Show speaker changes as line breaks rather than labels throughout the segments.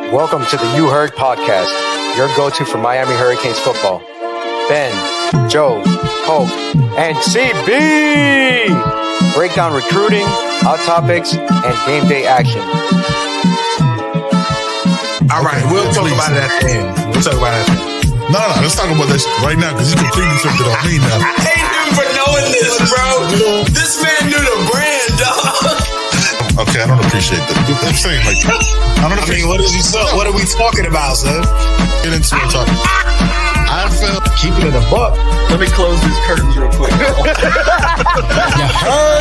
Welcome to the You Heard podcast, your go-to for Miami Hurricanes football. Ben, Joe, Pope, and CB break down recruiting, hot topics, and game day action.
All right, we'll talk about it at the end.
No, let's talk about this right now because he's completely flipped it on me now.
I hate him for knowing this, bro. This man knew the brand, dog.
Okay, I don't appreciate that. I'm saying like,
what are we talking about, son?
Get into it, talking. I felt
Keeping it a buck.
Let me close these curtains real quick.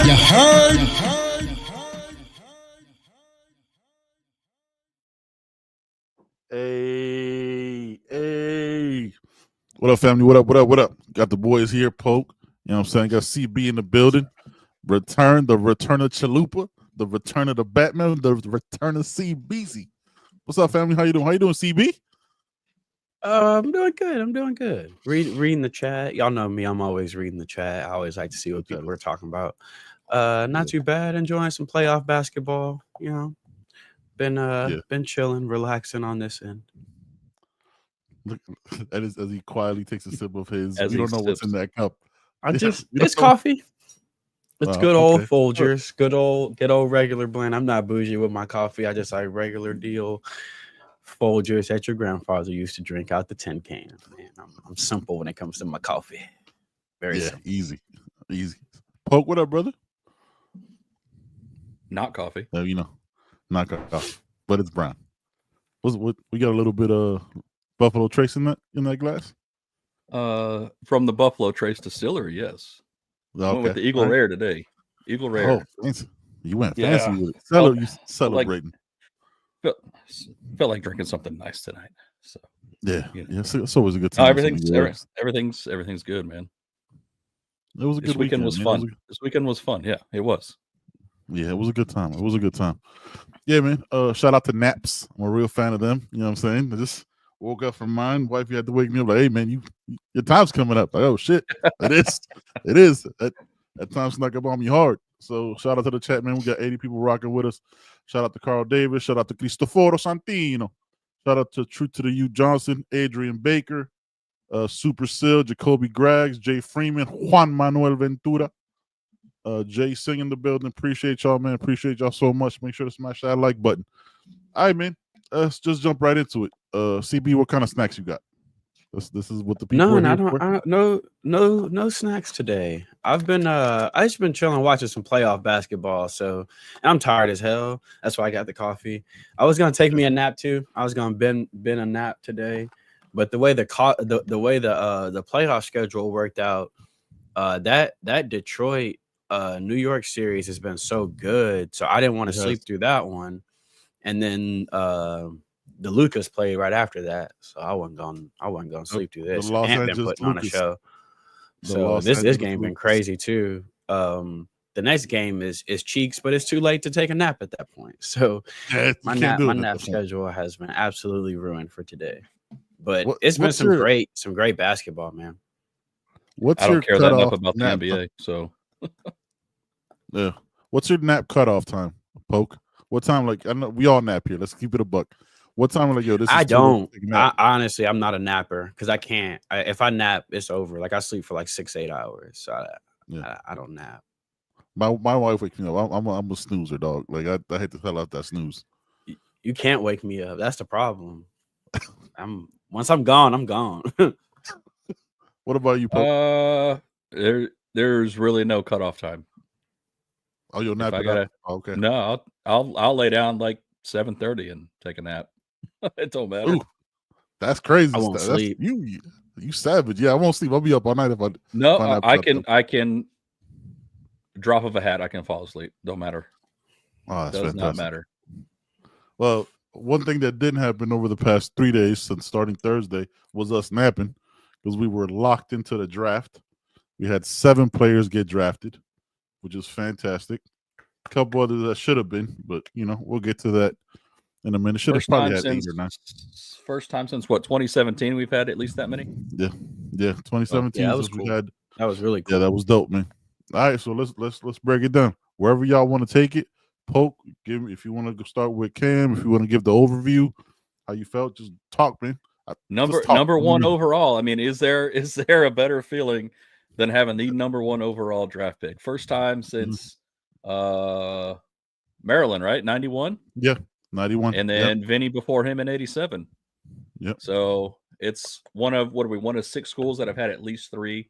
You heard. Hey. What up, family? What up? Got the boys here, Poke. You know what I'm saying? Got CB in the building. The return of Chalupa. The return of the Batman. The return of CBZ. What's up, family? How you doing, CB?
I'm doing good. Reading the chat. Y'all know me. I'm always reading the chat. I always like to see what people are talking about. Not too bad. Enjoying some playoff basketball. You know, been chilling, relaxing on this end.
Look, that is as he quietly takes a sip of his. You don't know what's in that cup.
It's coffee. It's good old Folgers, good old regular blend. I'm not bougie with my coffee. I just like regular deal Folgers that your grandfather used to drink out the tin can. Man, I'm simple when it comes to my coffee. Very simple.
Easy. Poke, what up, brother?
Not coffee.
Not coffee, but it's brown. What we got a little bit of Buffalo Trace in that glass?
From the Buffalo Trace Distillery, yes.
Okay.
I went with the Eagle Rare today. Eagle Rare.
Oh, fancy. You went fancy with it. You celebrating.
Felt like drinking something nice tonight. So
it's always a good time.
Everything's good, man.
It was a good weekend.
Was fun. This weekend was fun. Yeah, it was.
Yeah, it was a good time. Yeah, man. Shout out to Naps. I'm a real fan of them. You know what I'm saying? I just woke up from mine. Wife, you had to wake me up like, hey, man, your time's coming up. Like, oh, shit. It is. That time snuck up on me hard. So shout out to the chat, man. We got 80 people rocking with us. Shout out to Carl Davis. Shout out to Cristobal Santino. Shout out to Truth to the U Johnson, Adrian Baker, Super Sil, Jacoby Graggs, Jay Freeman, Juan Manuel Ventura, Jay Singh in the building. Appreciate y'all, man. Appreciate y'all so much. Make sure to smash that like button. All right, man. Let's just jump right into it. CB, what kind of snacks you got? This is what the people.
No snacks today. I've just been chilling, watching some playoff basketball. So I'm tired as hell. That's why I got the coffee. I was gonna take me a nap too. I was gonna bend a nap today, but the way the playoff schedule worked out, that Detroit New York series has been so good. So I didn't want to sleep through that one, and then the Lucas played right after that, so I wasn't going to sleep through this. Ant been putting on a show. So this game been crazy too. The next game is Cheeks, but it's too late to take a nap at that point. So my nap schedule has been absolutely ruined for today. But it's been some great basketball, man.
I don't care that enough about the NBA. So
yeah, what's your nap cutoff time, Poke? What time? Like I know we all nap here. Let's keep it a buck. What time? Like this.
I don't. Honestly, I'm not a napper because I can't. If I nap, it's over. Like I sleep for like 6-8 hours. So I don't nap.
My wife wakes me up. I'm a snoozer, dog. Like I hate to tell out that snooze.
You can't wake me up. That's the problem. Once I'm gone, I'm gone.
What about you, Pope?
There's really no cutoff time.
Oh, you'll nap. Okay.
No, I'll lay down like 7:30 and take a nap. It don't matter.
Ooh, that's crazy.
I won't sleep.
You savage. Yeah, I won't sleep. I'll be up all night if I.
No, I can. Drop of a hat, I can fall asleep. Don't matter.
Oh, that's
does
fantastic.
Not matter.
Well, one thing that didn't happen over the past 3 days since starting Thursday was us napping because we were locked into the draft. We had 7 players get drafted, which is fantastic. A couple others that should have been, but we'll get to that in a minute. Should have probably had 8 or 9.
First time since 2017 we've had at least that many.
Yeah, 2017.
That was cool. That was really cool.
Yeah, that was dope, man. All right, so let's break it down. Wherever y'all want to take it, Poke. Give me if you want to start with Cam. If you want to give the overview, how you felt. Just talk, man.
Number one overall. I mean, is there a better feeling than having the number one overall draft pick? First time since Maryland, right? 91?
Yeah, 91.
And then Vinny before him in 87.
Yep.
So it's one of 6 schools that have had at least 3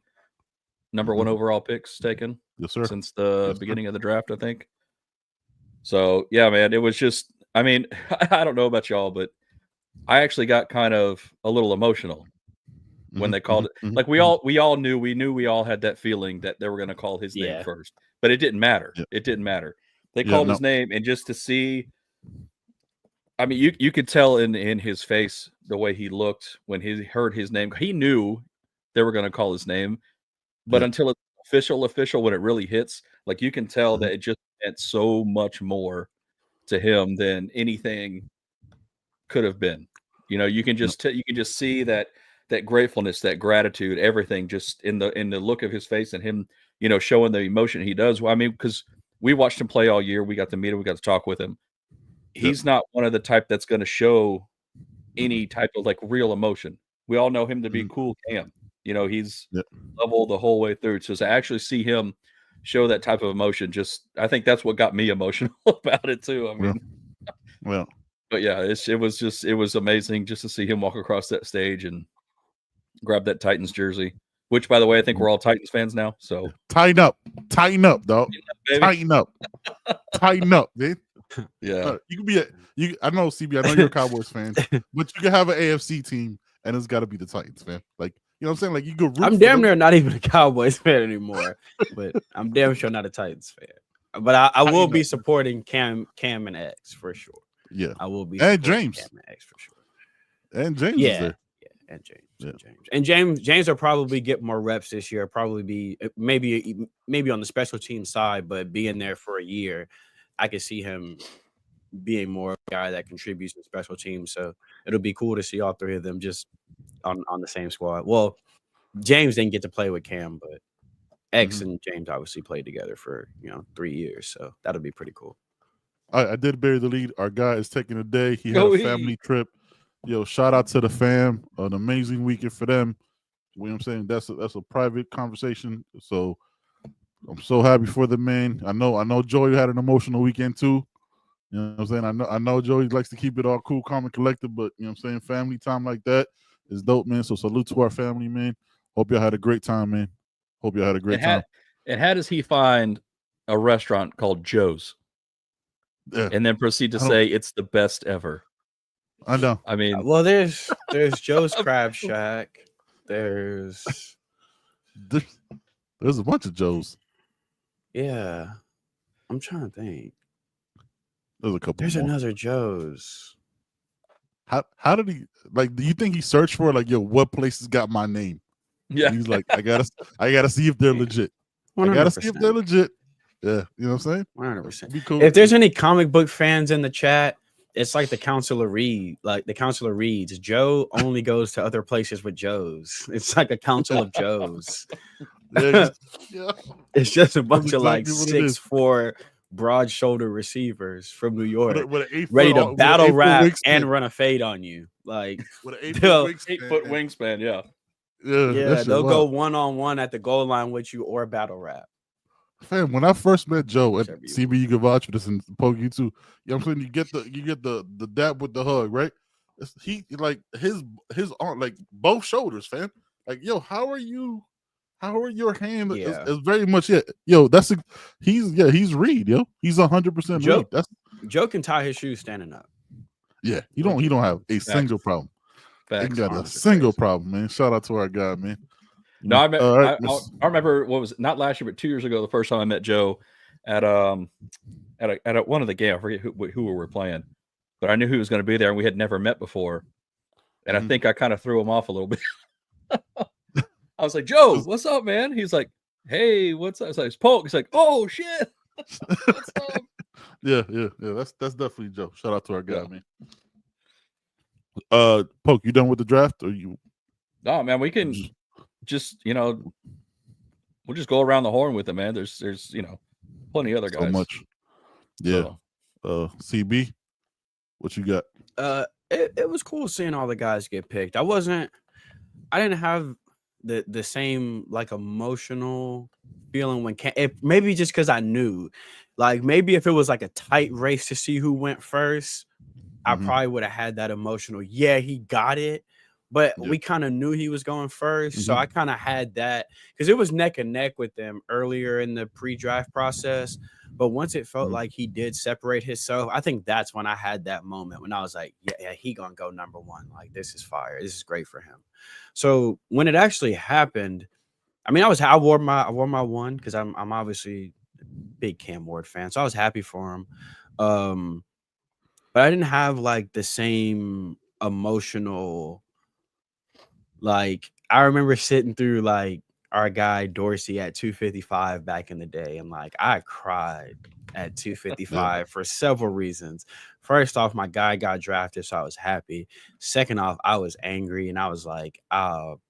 number one overall picks taken.
Yes, sir.
Since the beginning of the draft, I think. So yeah, man, it was just, I mean, I don't know about y'all, but I actually got kind of a little emotional when they called it. Like we all knew we all had that feeling that they were going to call his name first, but it didn't matter.
Yeah.
It didn't matter. They called his name, and just to see, I mean, you could tell in his face the way he looked when he heard his name. He knew they were going to call his name, but until it's official, when it really hits, like you can tell that it just meant so much more to him than anything could have been. You know, you can just see that gratefulness, that gratitude, everything just in the look of his face and him, you know, showing the emotion he does. Well, I mean, because we watched him play all year, we got to meet him, we got to talk with him. He's not one of the type that's going to show any type of like real emotion. We all know him to be cool Cam. You know, he's level the whole way through. So to actually see him show that type of emotion, I think that's what got me emotional about it too. I mean, but yeah, it was amazing just to see him walk across that stage and grab that Titans jersey. Which, by the way, I think we're all Titans fans now. So
tighten up, dog. Tighten up, dude.
Yeah,
you can be I know CB. I know you're a Cowboys fan, but you can have an AFC team, and it's got to be the Titans, man. Like, you know what I'm saying? Like, you go.
I'm damn near not even a Cowboys fan anymore, but I'm damn sure not a Titans fan. But I will be supporting Cam and X for sure.
Yeah,
I will be.
And James.
Cam and X for sure.
And James is there.
Yeah, and James. James will probably get more reps this year. Probably be maybe on the special team side, but being there for a year, I could see him being more a guy that contributes to special teams. So it'll be cool to see all 3 of them just on the same squad. Well, James didn't get to play with Cam, but X and James obviously played together for 3 years. So that'll be pretty cool.
I did bury the lead. Our guy is taking a day. He had a family trip. Yo, shout out to the fam. An amazing weekend for them. You know what I'm saying? That's a private conversation. So I'm so happy for the man. I know Joey had an emotional weekend too. You know what I'm saying? I know Joey likes to keep it all cool, calm, and collected, but you know what I'm saying? Family time like that is dope, man. So salute to our family, man. Hope y'all had a great time, man. Hope y'all had a great time.
And how does he find a restaurant called Joe's?
Yeah.
And then proceed to say it's the best ever?
I know.
I mean,
well, there's Joe's Crab Shack. There's
a bunch of Joe's.
Yeah, I'm trying to think.
There's a couple.
There's
more.
another Joe's.
How did he like? Do you think he searched for like, yo, what places got my name?
Yeah.
And he's like, I gotta see if they're legit. 100%. I gotta see if they're legit. Yeah, you know what I'm saying?
100%.
Cool.
If there's any comic book fans in the chat, it's like the counselor reads. Joe only goes to other places with Joes. It's like a council of Joes.
Yeah.
It's just a bunch of like 6'4" broad shoulder receivers from New York ready to battle rap and run a fade on you. Like
with an 8-foot
wingspan, yeah.
Yeah, they'll go one-on-one at the goal line with you or battle rap.
Fam, when I first met Joe at CB, you can vouch for this and poke you too. You know what I'm saying? You get the dap with the hug, right? He like his arm, like both shoulders, fam. Like, yo, how are your hand?
Yeah.
It's very much yo. He's Reed, yo. He's 100% Reed.
Joe can tie his shoes standing up.
Yeah, he don't have a single problem. He got a single problem, man. Shout out to our guy, man.
No, I remember what was it? Not last year, but 2 years ago. The first time I met Joe at one of the games. I forget who we were playing, but I knew he was going to be there, and we had never met before. And I think I kind of threw him off a little bit. I was like, Joe, what's up, man? He's like, hey, what's up? I was like, it's Polk. He's like, oh shit. What's up?
Yeah. That's definitely Joe. Shout out to our guy, man. Polk, you done with the draft, or you?
No, man, we can just we'll just go around the horn with it, man. There's plenty of other guys.
So much. Yeah. CB, what you got?
it was cool seeing all the guys get picked. I didn't have the same like emotional feeling when maybe just because I knew, like maybe if it was like a tight race to see who went first, I probably would have had that emotional. Yeah, he got it, but we kind of knew he was going first, so I kind of had that because it was neck and neck with them earlier in the pre-draft process. But once it felt like he did separate himself, I think that's when I had that moment when I was like, yeah, he gonna go number one. Like, this is fire. This is great for him. So when it actually happened, I mean, I wore my one because I'm obviously a big Cam Ward fan, so I was happy for him. But I didn't have like the same emotional. Like, I remember sitting through like our guy Dorsey at 255 back in the day, and like I cried at 255 for several reasons. First off, my guy got drafted, so I was happy. Second off, I was angry, and I was like, I'll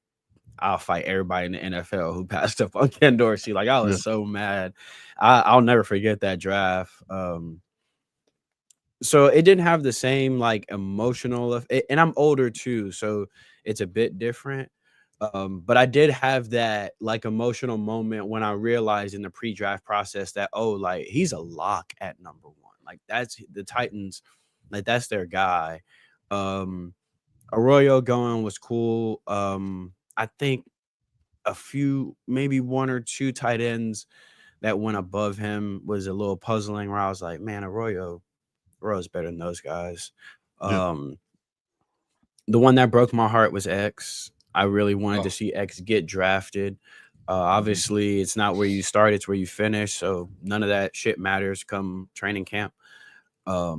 fight everybody in the NFL who passed up on Ken Dorsey. Like, I was so mad. I'll never forget that draft. So it didn't have the same like emotional, and I'm older too, so it's a bit different. But I did have that like emotional moment when I realized in the pre-draft process that, oh, like he's a lock at number one. Like, that's the Titans, like that's their guy. Arroyo going was cool. I think a few, maybe one or two tight ends that went above him was a little puzzling, where I was like, man, Arroyo's better than those guys. The one that broke my heart was X. I really wanted to see X get drafted. Obviously, it's not where you start, it's where you finish. So none of that shit matters come training camp. But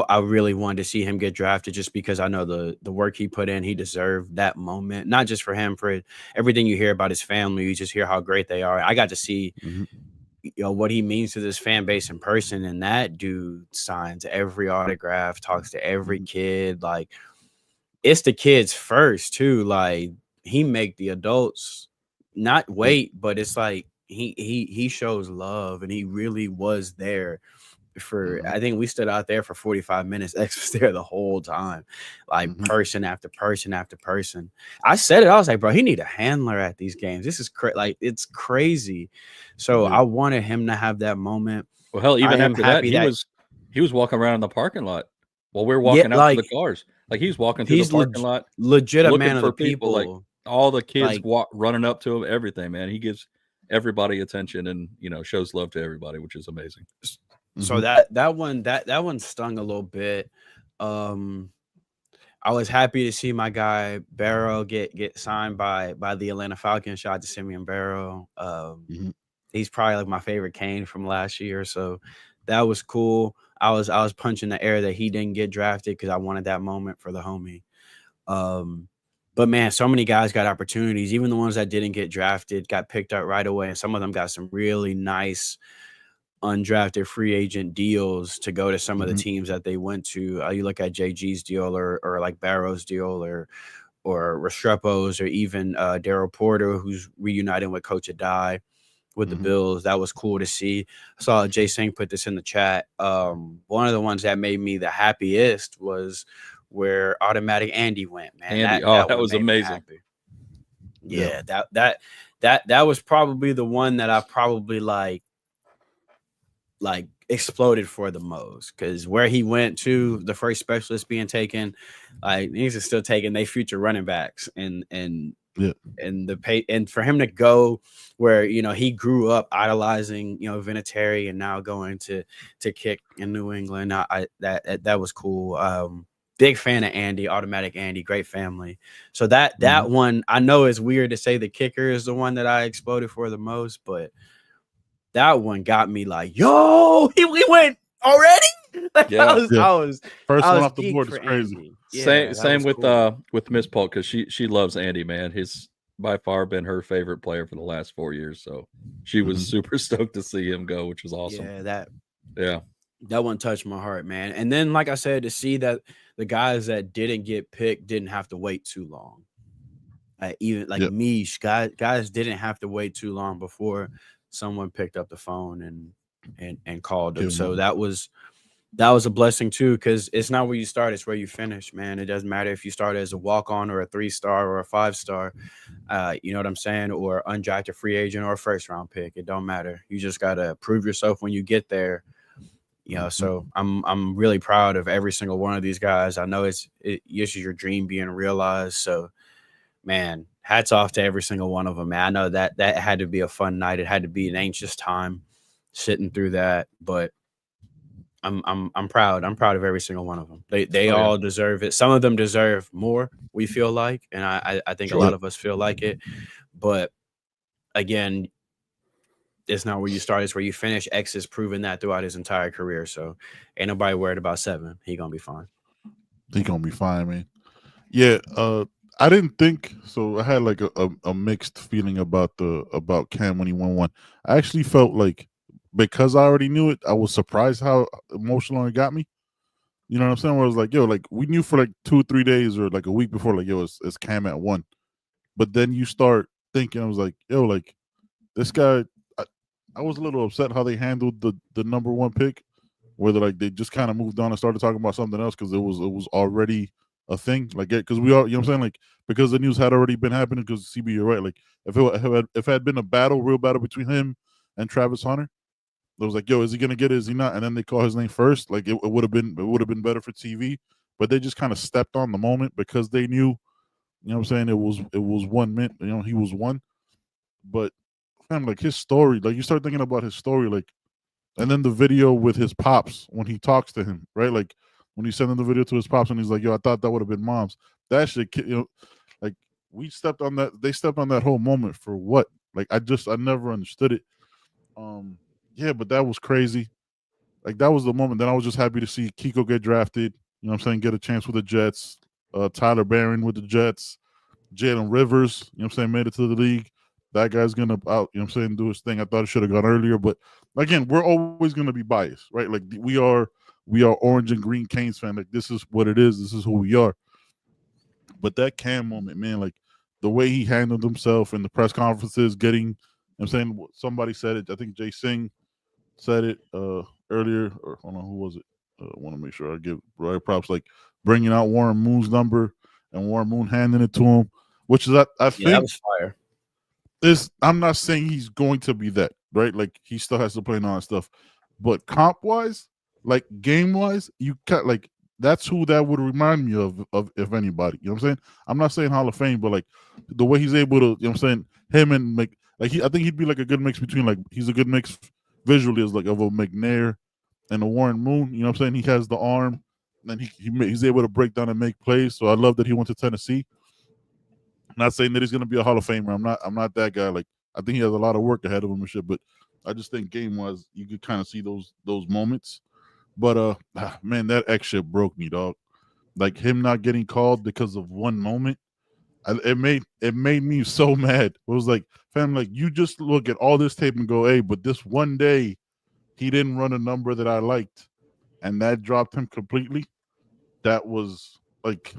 I really wanted to see him get drafted just because I know the work he put in. He deserved that moment, not just for him, for everything you hear about his family. You just hear how great they are. I got to see what he means to this fan base in person, and that dude signs every autograph, talks to every kid. Like, it's the kids first too. Like, he make the adults not wait, but it's like he shows love, and he really was there for I think we stood out there for 45 minutes. X was there the whole time, like person after person after person. I said it, I was like, bro, he need a handler at these games. This is like, it's crazy. So I wanted him to have that moment.
Well, hell, even after that, he was walking around in the parking lot while we were walking out to the cars. Like, he's walking through the parking lot,
legit a man of the people.
Like, all the kids running up to him, everything, man. He gives everybody attention and, shows love to everybody, which is amazing.
So that one stung a little bit. I was happy to see my guy Barrow get signed by the Atlanta Falcons. Shout out to Simeon Barrow. He's probably like my favorite Kane from last year, so that was cool. I was punching the air that he didn't get drafted because I wanted that moment for the homie. But man, so many guys got opportunities. Even the ones that didn't get drafted got picked up right away, and some of them got some really nice undrafted free agent deals to go to some of the teams that they went to. You look at JG's deal or like Barrow's deal or Restrepo's, or even Daryl Porter, who's reuniting with Coach Adai with the Bills. That was cool to see. I saw Jay Singh put this in the chat. One of the ones that made me the happiest was where Automatic Andy went, man.
That was amazing.
Yeah, that was probably the one that I probably like exploded for the most, because where he went to, the first specialist being taken, like these are still taking their future running backs, and for him to go where he grew up idolizing Vinatieri, and now going to kick in New England, that was cool. Big fan of Andy, Automatic Andy, great family. So that one, I know it's weird to say the kicker is the one that I exploded for the most, but that one got me like, yo, we went already. Like, I was
first one off the board is crazy.
Same with Miss Polk, because she loves Andy, man. He's by far been her favorite player for the last 4 years. So she was super stoked to see him go, which was awesome.
That one touched my heart, man. And then, like I said, to see that the guys that didn't get picked didn't have to wait too long. Even like Mish, guys didn't have to wait too long before someone picked up the phone and called him. So that was that was a blessing too, because it's not where you start, it's where you finish, man. It doesn't matter if you start as a walk-on or a 3-star or a 5-star, you know what I'm saying, or undrafted free agent or a first-round pick. It don't matter. You just gotta prove yourself when you get there. You know, so I'm really proud of every single one of these guys. I know this is your dream being realized. So, man, hats off to every single one of them, man. I know that had to be a fun night. It had to be an anxious time sitting through that, but I'm proud. I'm proud of every single one of them. They all deserve it. Some of them deserve more, we feel like, and I think a lot of us feel like it. But again, it's not where you start, it's where you finish. X has proven that throughout his entire career. So ain't nobody worried about 7. He gonna be fine.
He gonna be fine, man. Yeah, I didn't think so. I had like a mixed feeling about Cam when he won one. I actually felt like, because I already knew it, I was surprised how emotional it got me. You know what I'm saying? Where I was like, yo, like we knew for like 2 or 3 days or like a week before, like, yo, it's Cam at 1. But then you start thinking, I was like, yo, like this guy, I was a little upset how they handled the number 1 pick, where they just kind of moved on and started talking about something else because it was already a thing. Like, because we all, you know what I'm saying? Like, because the news had already been happening, because CB, you're right. Like, if it had been a real battle between him and Travis Hunter, it was like, yo, is he gonna get it? Is he not? And then they call his name first. Like, it would have been better for TV, but they just kind of stepped on the moment because they knew, you know what I'm saying, it was 1 minute. You know, he was 1. But fam, like his story, like you start thinking about his story, like, and then the video with his pops when he talks to him, right? Like when he's sending the video to his pops and he's like, yo, I thought that would have been mom's. That shit, you know, like we stepped on that. They stepped on that whole moment for what? Like I never understood it. Yeah, but that was crazy. Like that was the moment. Then I was just happy to see Kiko get drafted. You know what I'm saying? Get a chance with the Jets. Tyler Barron with the Jets. Jalen Rivers, you know what I'm saying, made it to the league. That guy's going to out, you know what I'm saying, do his thing. I thought it should have gone earlier. But again, we're always going to be biased, right? Like we are orange and green Canes fan. Like this is what it is. This is who we are. But that Cam moment, man, like the way he handled himself in the press conferences, getting, you know what I'm saying, somebody said it. I think Jay Singh said it earlier, or hold on, who was it? I want to make sure I give right props, like bringing out Warren Moon's number and Warren Moon handing it to him, which is I think
that was fire.
I'm not saying he's going to be that, right? Like he still has to play and all that stuff, but comp wise, like game wise, you can't, like that's who that would remind me of if anybody. You know what I'm saying? I'm not saying Hall of Fame, but like the way he's able to, you know what I'm saying, him and I think he'd be like a good mix between, like he's a good mix visually as like of a McNair and a Warren Moon. You know what I'm saying? He has the arm, and he's able to break down and make plays. So I love that he went to Tennessee. Not saying that he's going to be a Hall of Famer. I'm not that guy. Like I think he has a lot of work ahead of him and shit. But I just think game wise, you could kind of see those moments. But man, that X shit broke me, dog. Like him not getting called because of one moment. It made me so mad. It was like, fam, like you just look at all this tape and go, hey, but this one day he didn't run a number that I liked, and that dropped him completely. That was like,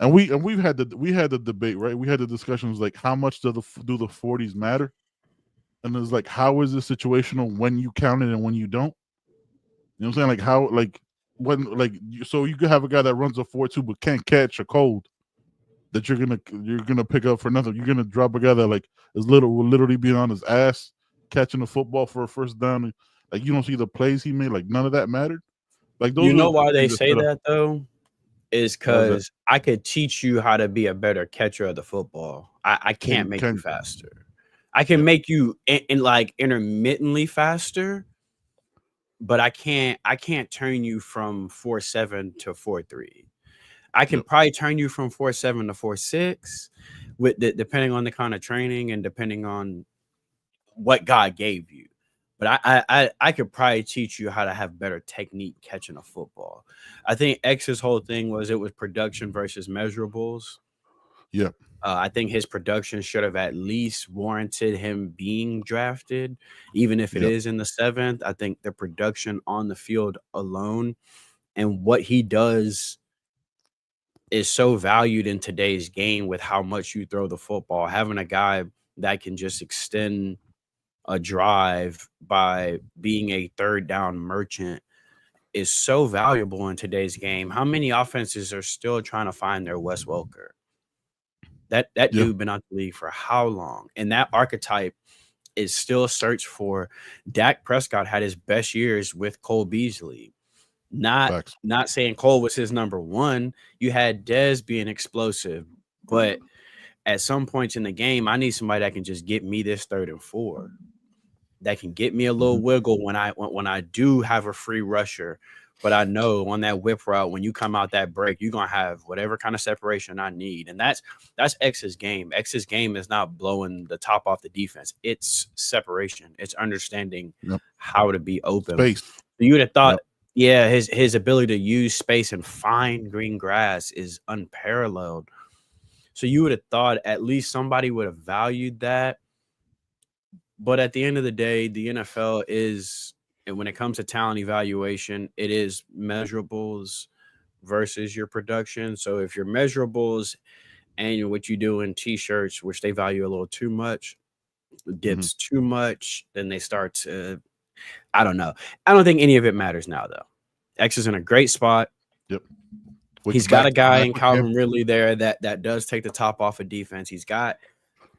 and we had the debate, right? We had the discussions like, how much do the 40s matter? And it's like, how is it situational when you count it and when you don't? You know what I'm saying? Like how, like when, like so you could have a guy that runs a 4.2 but can't catch a cold that you're gonna pick up for nothing. You're gonna drop a guy that like will literally be on his ass catching the football for a first down. Like you don't see the plays he made. Like none of that mattered. Like those.
You know why they say that though? Is because I could teach you how to be a better catcher of the football. I can't make you faster. I can make you in like intermittently faster, but I can't turn you from 4.7 to 4.3. I can probably turn you from 4.7 to 4.6 with depending on the kind of training and depending on what God gave you. But I could probably teach you how to have better technique catching a football. I think X's whole thing was it was production versus measurables.
Yeah.
I think his production should have at least warranted him being drafted, even if it is in the 7th. I think the production on the field alone and what he does is so valued in today's game with how much you throw the football. Having a guy that can just extend a drive by being a third down merchant is so valuable in today's game. How many offenses are still trying to find their Wes Welker? That dude been out the league for how long? And that archetype is still a search for. Dak Prescott had his best years with Cole Beasley. Not saying Cole was his number one. You had Dez being explosive, but at some points in the game, I need somebody that can just get me this 3rd and 4, that can get me a little wiggle when I do have a free rusher. But I know on that whip route, when you come out that break, you're gonna have whatever kind of separation I need, and that's X's game. X's game is not blowing the top off the defense; it's separation. It's understanding how to be open.
Space.
You would have thought, his ability to use space and find green grass is unparalleled. So you would have thought at least somebody would have valued that. But at the end of the day, the NFL is. And when it comes to talent evaluation, it is measurables versus your production. So if your measurables and what you do in T-shirts, which they value a little too much, dips too much, then they start to, I don't know. I don't think any of it matters now, though. X is in a great spot.
Yep.
He's got a guy in Calvin Ridley there that does take the top off of defense.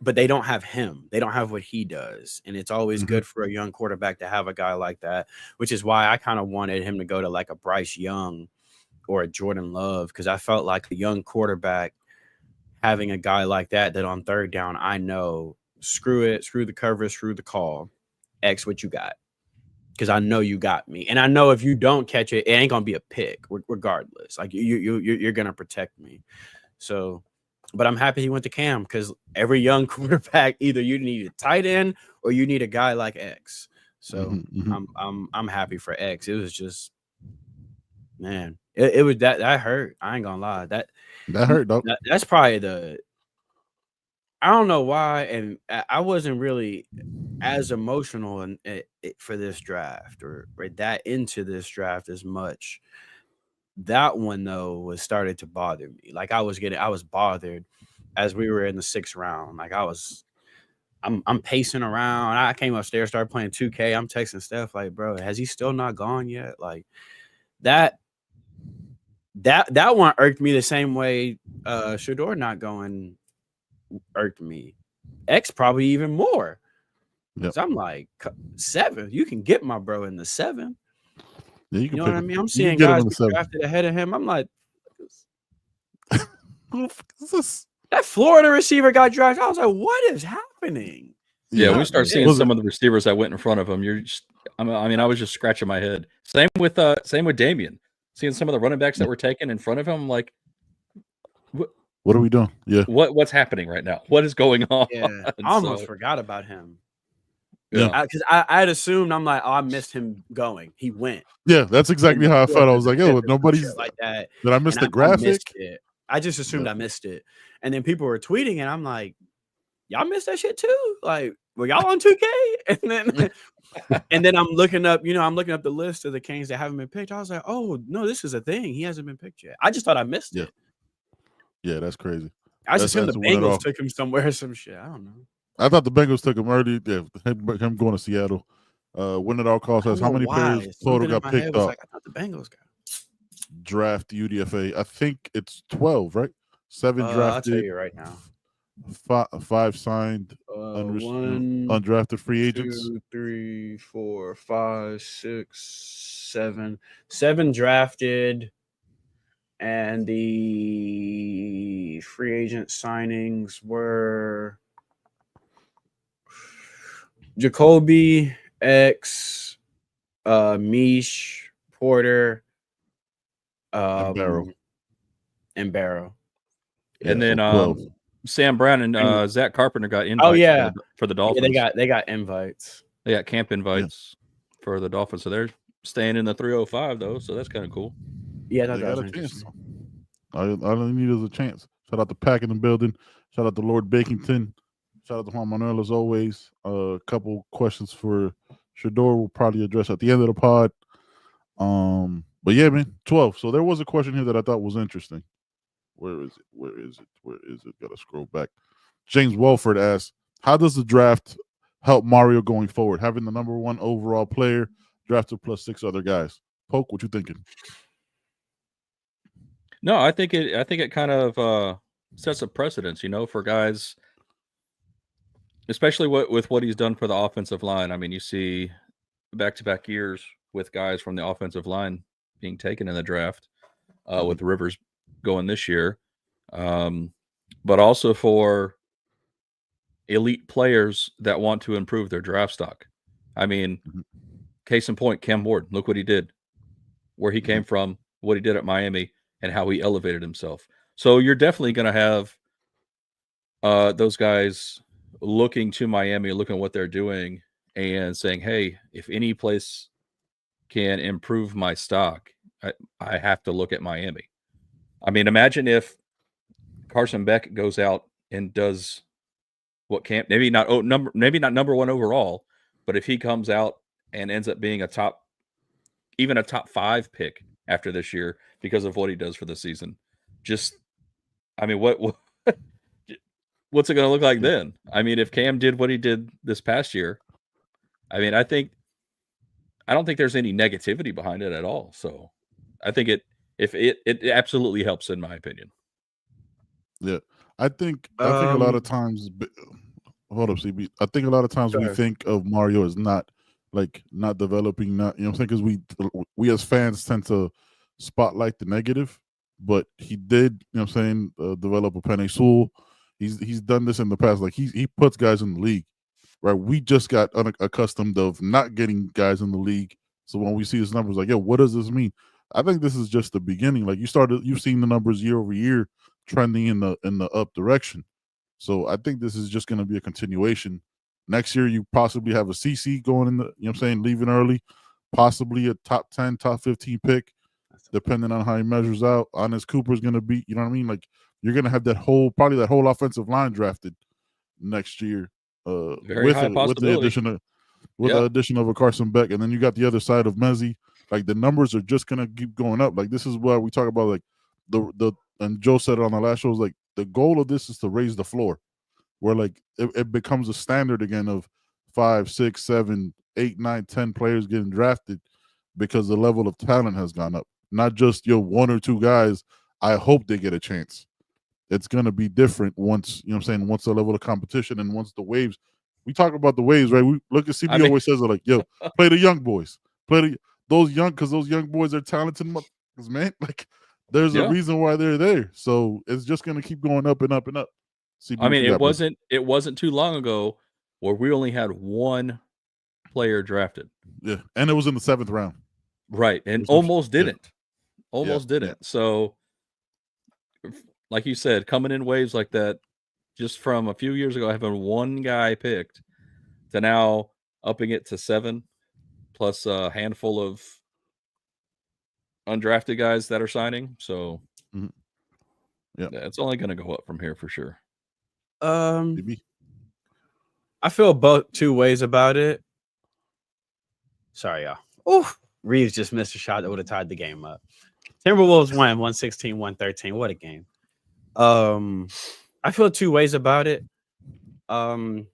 But they don't have him. They don't have what he does. And it's always good for a young quarterback to have a guy like that, which is why I kind of wanted him to go to like a Bryce Young or a Jordan Love, because I felt like a young quarterback having a guy like that on 3rd down, I know, screw the coverage, screw the call, X what you got. Because I know you got me. And I know if you don't catch it, it ain't going to be a pick regardless. Like you're going to protect me. So – but I'm happy he went to Cam, because every young quarterback, either you need a tight end or you need a guy like X. So I'm happy for X. It was just, man, it was that hurt. I ain't gonna lie. That
hurt though.
That's probably I don't know why, and I wasn't really as emotional for this draft or that into this draft as much. That one though was started to bother me. Like I was bothered as we were in the 6th round. Like I'm pacing around. I came upstairs, started playing 2K. I'm texting Steph like, bro, has he still not gone yet? Like that one irked me the same way Shadeur not going irked me. X probably even more. So I'm like 7. You can get my bro in the 7.
Yeah,
you know what I mean? I'm seeing guys get drafted ahead of him. I'm like, that Florida receiver got drafted. I was like, what is happening?
Yeah, we start seeing some of the receivers that went in front of him. I was just scratching my head. Same with Damien. Seeing some of the running backs that were taken in front of him, like,
what are we doing? Yeah,
what's happening right now? What is going on?
Yeah, I almost forgot about him. Yeah, because I had assumed, I'm like, oh, I missed him going. He went.
Yeah, that's exactly how I felt. I was like, yo, nobody's
like that.
Did I miss the graphic?
I just assumed I missed it. And then people were tweeting, and I'm like, y'all missed that shit too? Like, were y'all on 2K? And then I'm looking up, the list of the Kings that haven't been picked. I was like, oh, no, this is a thing. He hasn't been picked yet. I just thought I missed it.
Yeah, that's crazy.
I just assumed the Bengals took him somewhere or some shit. I don't know.
I thought the Bengals took him early. Yeah, him going to Seattle. Win at all costs has how many players total got picked up?
I thought the Bengals got
draft UDFA. I think it's 12, right? 7 drafted.
I'll tell you right now.
5 signed undrafted free agents.
2, 3, 4, 5, 6, 7. 7 drafted, and the free agent signings were Jacoby, X, Mish, Porter,
and Barrow.
And then Sam Brown and Zach Carpenter got invites for the Dolphins.
Yeah, they got invites.
They got camp invites for the Dolphins. So they're staying in the 305 though, so that's kind of cool.
Yeah,
they got a chance. All they need is a chance. Shout out to Pack in the building. Shout out to Lord Bakington. Shout out to Juan Manuel as always. A couple questions for Shadeur we'll probably address at the end of the pod. But yeah, man, 12. So there was a question here that I thought was interesting. Where is it? Gotta scroll back. James Welford asks, how does the draft help Mario going forward? Having the number 1 overall player drafted plus 6 other guys. Poke, what you thinking?
No, I think it kind of sets a precedence, for guys, especially with what he's done for the offensive line. I mean, you see back-to-back years with guys from the offensive line being taken in the draft, with Rivers going this year, but also for elite players that want to improve their draft stock. I mean, case in point, Cam Ward. Look what he did, where he came from, what he did at Miami, and how he elevated himself. So you're definitely going to have those guys looking to Miami, looking at what they're doing, and saying, "Hey, if any place can improve my stock, I have to look at Miami." I mean, imagine if Carson Beck goes out and does what Cam, maybe not number one overall, but if he comes out and ends up being even a top 5 pick after this year because of what he does for the season. I mean, what's it going to look like then? I mean, if Cam did what he did this past year, I mean, I don't think there's any negativity behind it at all. So I think it absolutely helps, in my opinion.
Yeah. I think a lot of times, hold up, CB. I think a lot of times we think of Mario as not developing, because we as fans tend to spotlight the negative, but he did, develop a Penei Sewell. He's done this in the past. Like he puts guys in the league, right? We just got accustomed of not getting guys in the league. So when we see his numbers, like, yo, what does this mean? I think this is just the beginning. Like you've seen the numbers year over year trending in the up direction. So I think this is just going to be a continuation. Next year, you possibly have a CC going in leaving early, possibly a top 10, top 15 pick, depending on how he measures out. Honest Cooper's going to be, you know what I mean? Like you're going to have that whole offensive line drafted next year.
Very high possibility.
With the addition of a Carson Beck, and then you got the other side of Mezzi. Like the numbers are just going to keep going up. Like this is why we talk about like the and Joe said it on the last show, is like the goal of this is to raise the floor, where like it becomes a standard again of 5, 6, 7, 8, 9, 10 players getting drafted because the level of talent has gone up. Not just one or two guys. I hope they get a chance. It's gonna be different once once the level of competition and once the waves. We talk about the waves, right? We look at CB always says it like, yo, play the young boys, those young boys are talented motherfuckers, man. Like there's a reason why they're there. So it's just gonna keep going up and up and up. CB,
I mean, it wasn't too long ago where we only had one player drafted.
Yeah, and it was in the 7th round.
Right, and almost didn't. So, like you said, coming in waves like that, just from a few years ago, having one guy picked to now upping it to 7, plus a handful of undrafted guys that are signing. So, yeah, it's only going to go up from here for sure.
I feel both two ways about it. Sorry, y'all. Oof. Reeves just missed a shot that would have tied the game up. Timberwolves won 116-113. What a game. I feel two ways about it. You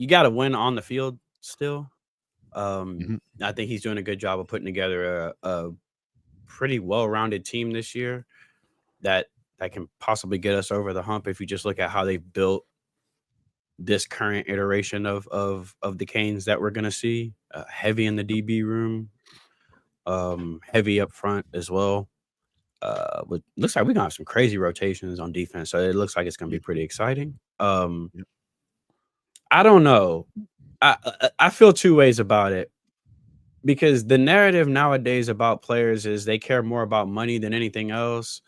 got to win on the field still. I think he's doing a good job of putting together a pretty well-rounded team this year that can possibly get us over the hump if you just look at how they've built this current iteration of the Canes that we're going to see. Heavy in the DB room, heavy up front as well. Looks like we're going to have some crazy rotations on defense, so it looks like it's going to be pretty exciting. I don't know. I feel two ways about it, because the narrative nowadays about players is they care more about money than anything else.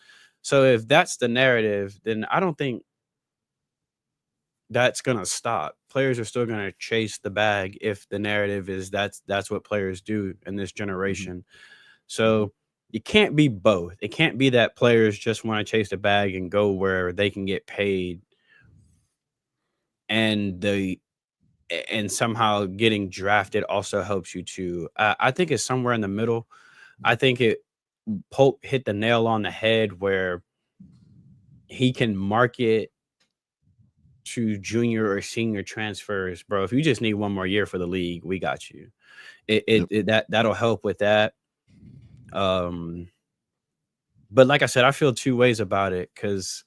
So if that's the narrative, then I don't think that's going to stop. Players are still going to chase the bag if the narrative is that's what players do in this generation. So it can't be both. It can't be that players just want to chase the bag and go where they can get paid, and somehow getting drafted also helps you too. I think it's somewhere in the middle. I think Pope hit the nail on the head where he can market to junior or senior transfers, bro, if you just need one more year for the league, we got you. That'll help with that. But like I said, I feel two ways about it, because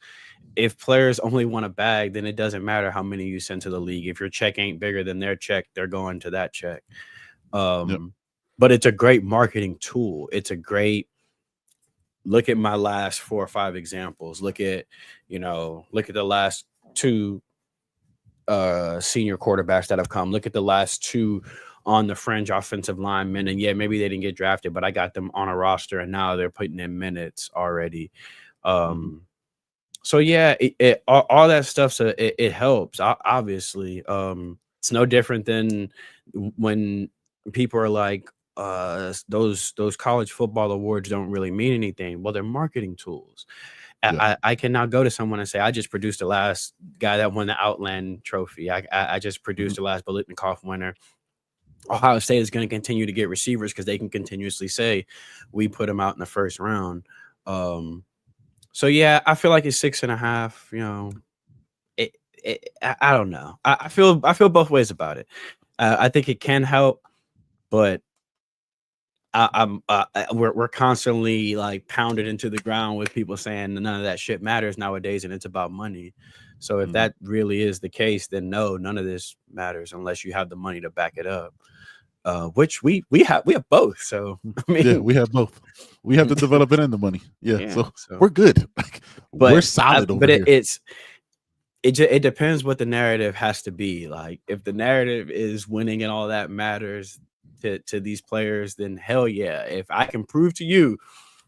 if players only want a bag, then it doesn't matter how many you send to the league. If your check ain't bigger than their check, they're going to that check. But it's a great marketing tool. It's a great look at my last 4 or 5 examples. Look at the last 2 senior quarterbacks that have come. Look at the last 2 on the fringe offensive linemen. And yeah, maybe they didn't get drafted, but I got them on a roster and now they're putting in minutes already. So yeah, all that stuff. So it helps. Obviously, it's no different than when people are like, those college football awards don't really mean anything. Well, they're marketing tools. I can now go to someone and say, I just produced the last guy that won the Outland Trophy. I just produced the last Biletnikoff winner. Ohio State is going to continue to get receivers because they can continuously say we put them out in the first round. So yeah, I feel like it's 6.5. You know, I don't know. I feel both ways about it. I think it can help, but we're constantly like pounded into the ground with people saying none of that shit matters nowadays, and it's about money. So if that really is the case, then no, none of this matters unless you have the money to back it up. Which we have both. So I mean,
yeah, we have both. We have to develop it and the money. Yeah, so we're good.
But
we're solid over here.
It depends what the narrative has to be. Like if the narrative is winning and all that matters to these players, then hell yeah. If I can prove to you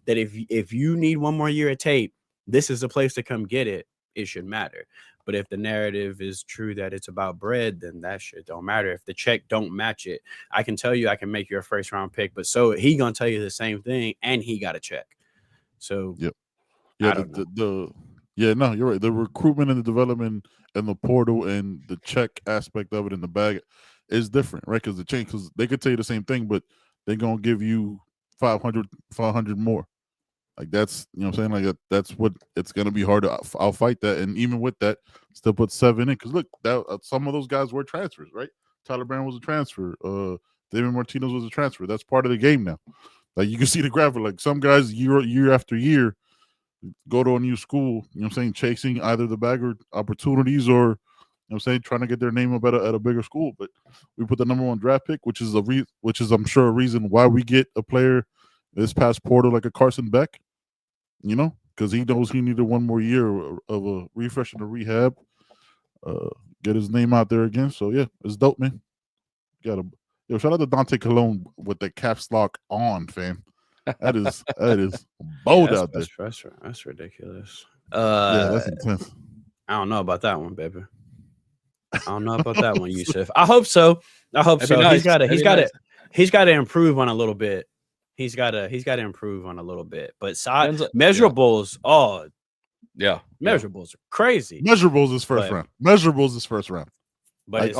that if you need one more year of tape, this is the place to come get it, it should matter. But if the narrative is true that it's about bread, then that shit don't matter. If the check don't match it, I can tell you I can make you a first round pick, but so he gonna tell you the same thing and he got a check. So
yeah, no, you're right. The recruitment and the development and the portal and the check aspect of it in the bag is different, right? Because they could tell you the same thing, but they're gonna give you 500 more. Like that's, you know what I'm saying? Like that's what it's gonna be hard to outfight that. And even with that, still put 7 in. Because look, some of those guys were transfers, right? Tyler Brown was a transfer. David Martinez was a transfer. That's part of the game now. Like you can see the graphic. Like some guys year after year go to a new school, you know what I'm saying, chasing either the bag or opportunities, or you know what I'm saying, trying to get their name up at a bigger school. But we put the number 1 draft pick, which is I'm sure a reason why we get a player this past portal like a Carson Beck, you know, because he knows he needed 1 more year of a refresh and a rehab, get his name out there again. So yeah, it's dope, man. Shout out to Dante Colon with the caps lock on, fam. That is bold out there.
That's ridiculous.
Yeah, that's intense.
I don't know about that one, baby. I don't know about that one, Yusuf. I hope so. Nice. He's got to improve on a little bit. He's got to improve on a little bit. But measurables, measurables are crazy.
Measurables is first round. Measurables is first round.
But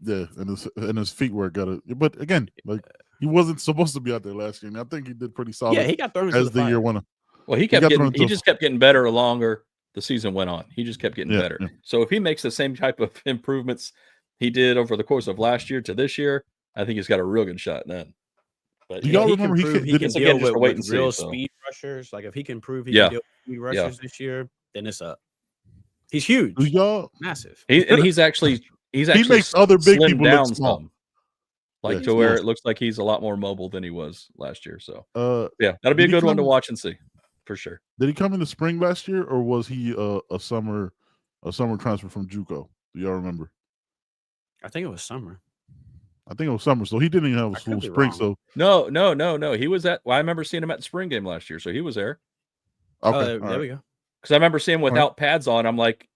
and his feet were But again, like he wasn't supposed to be out there last year. And I think he did pretty solid.
Yeah, he got thrown
as the year went on.
Well, he just kept getting better the longer the season went on. He just kept getting better. Yeah. So if he makes the same type of improvements he did over the course of last year to this year, I think he's got a real good shot then. But
y'all remember he can deal with real speed rushers. Like if he can prove he can deal with speed rushers this year, then it's up. He's huge. Massive.
He
makes other big people look small.
Some. Like to where it looks like he's a lot more mobile than he was last year. So that'll be a good one to watch and see for sure.
Did he come in the spring last year, or was he a summer transfer from JUCO? Do y'all remember?
I think it was summer.
So he didn't even have a full spring. So
no. He was at. Well, I remember seeing him at the spring game last year, so he was there.
Okay, there we go.
Because I remember seeing him without pads on. I'm like,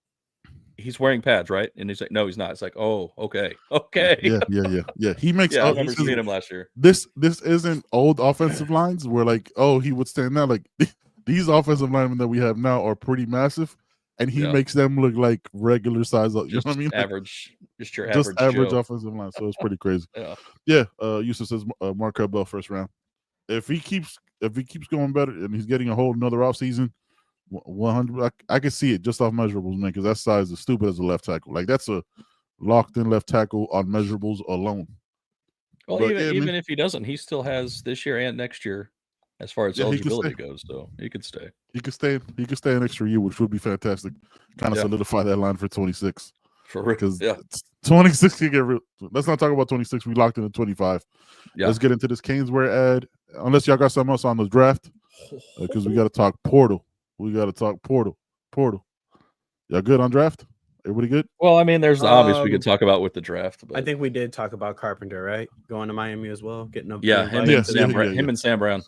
he's wearing pads, right? And he's like, no, he's not. It's like, oh, okay.
Yeah. He makes.
I remember seeing him last year.
This isn't old offensive lines where like, oh, he would stand out. Like these offensive linemen that we have now are pretty massive, and he makes them look like regular size. You know what I mean?
Average, just your
average offensive line. So it's pretty crazy. Yusuf says Marquette Bell first round. If he keeps going better and he's getting a whole another offseason, 100. I can see it just off measurables, man, because that size is stupid as a left tackle. Like, that's a locked-in left tackle on measurables alone.
Well,
But,
even if he doesn't, he still has this year and next year as far as eligibility goes. So he could stay.
He could stay. He could stay an extra year, which would be fantastic. Kind of solidify that line for 26.
For real,
because 26 can get real. Let's not talk about 26. We locked in at 25. Yeah. Let's get into this Caneswear ad. Unless y'all got something else on the draft, because we got to talk portal. Portal. Y'all good on draft? Everybody good?
Well, I mean, there's the obvious we could talk about with the draft. But
I think we did talk about Carpenter, right? Going to Miami as well, getting a
him and Sam Brown.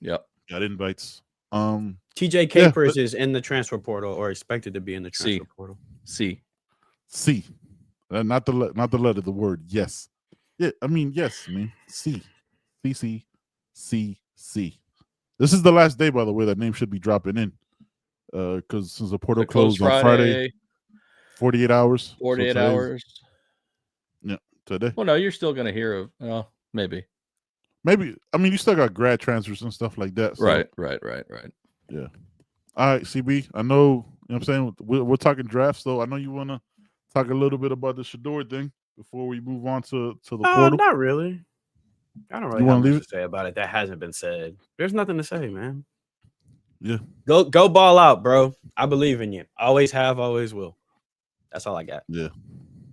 Yep,
got invites.
TJ Capers is in the transfer portal or expected to be in the transfer portal.
C. Not the letter, the word. Yes. Yeah, I mean, yes. I mean, C. This is the last day, by the way, that name should be dropping in. Because since the portal closed on Friday, 48 hours.
48 hours.
Yeah, today.
Well, no, you're still going to hear of, maybe.
I mean, you still got grad transfers and stuff like that. So.
Right.
Yeah. All right, CB. I know, you know what I'm saying? We're talking drafts, though. I know you want to talk a little bit about the Shadeur thing before we move on to the portal.
Not really. I don't really have much to say about it that hasn't been said. There's nothing to say, man.
Yeah.
Go ball out, bro. I believe in you. Always have, always will. That's all I got.
Yeah.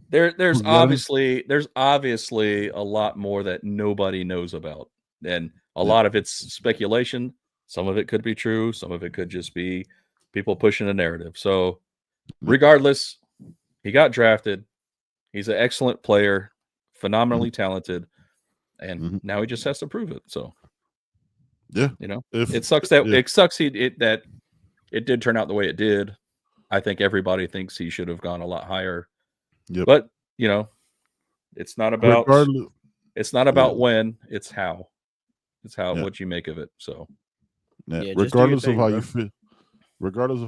There's obviously a lot more that nobody knows about. And a lot of it's speculation. Some of it could be true. Some of it could just be people pushing a narrative. So regardless, he got drafted. He's an excellent player, phenomenally talented, and now he just has to prove it. So,
yeah,
you know, it sucks that that it did turn out the way it did. I think everybody thinks he should have gone a lot higher.
Yep.
But you know, it's not about when, it's how. It's how what you make of it. So,
regardless of how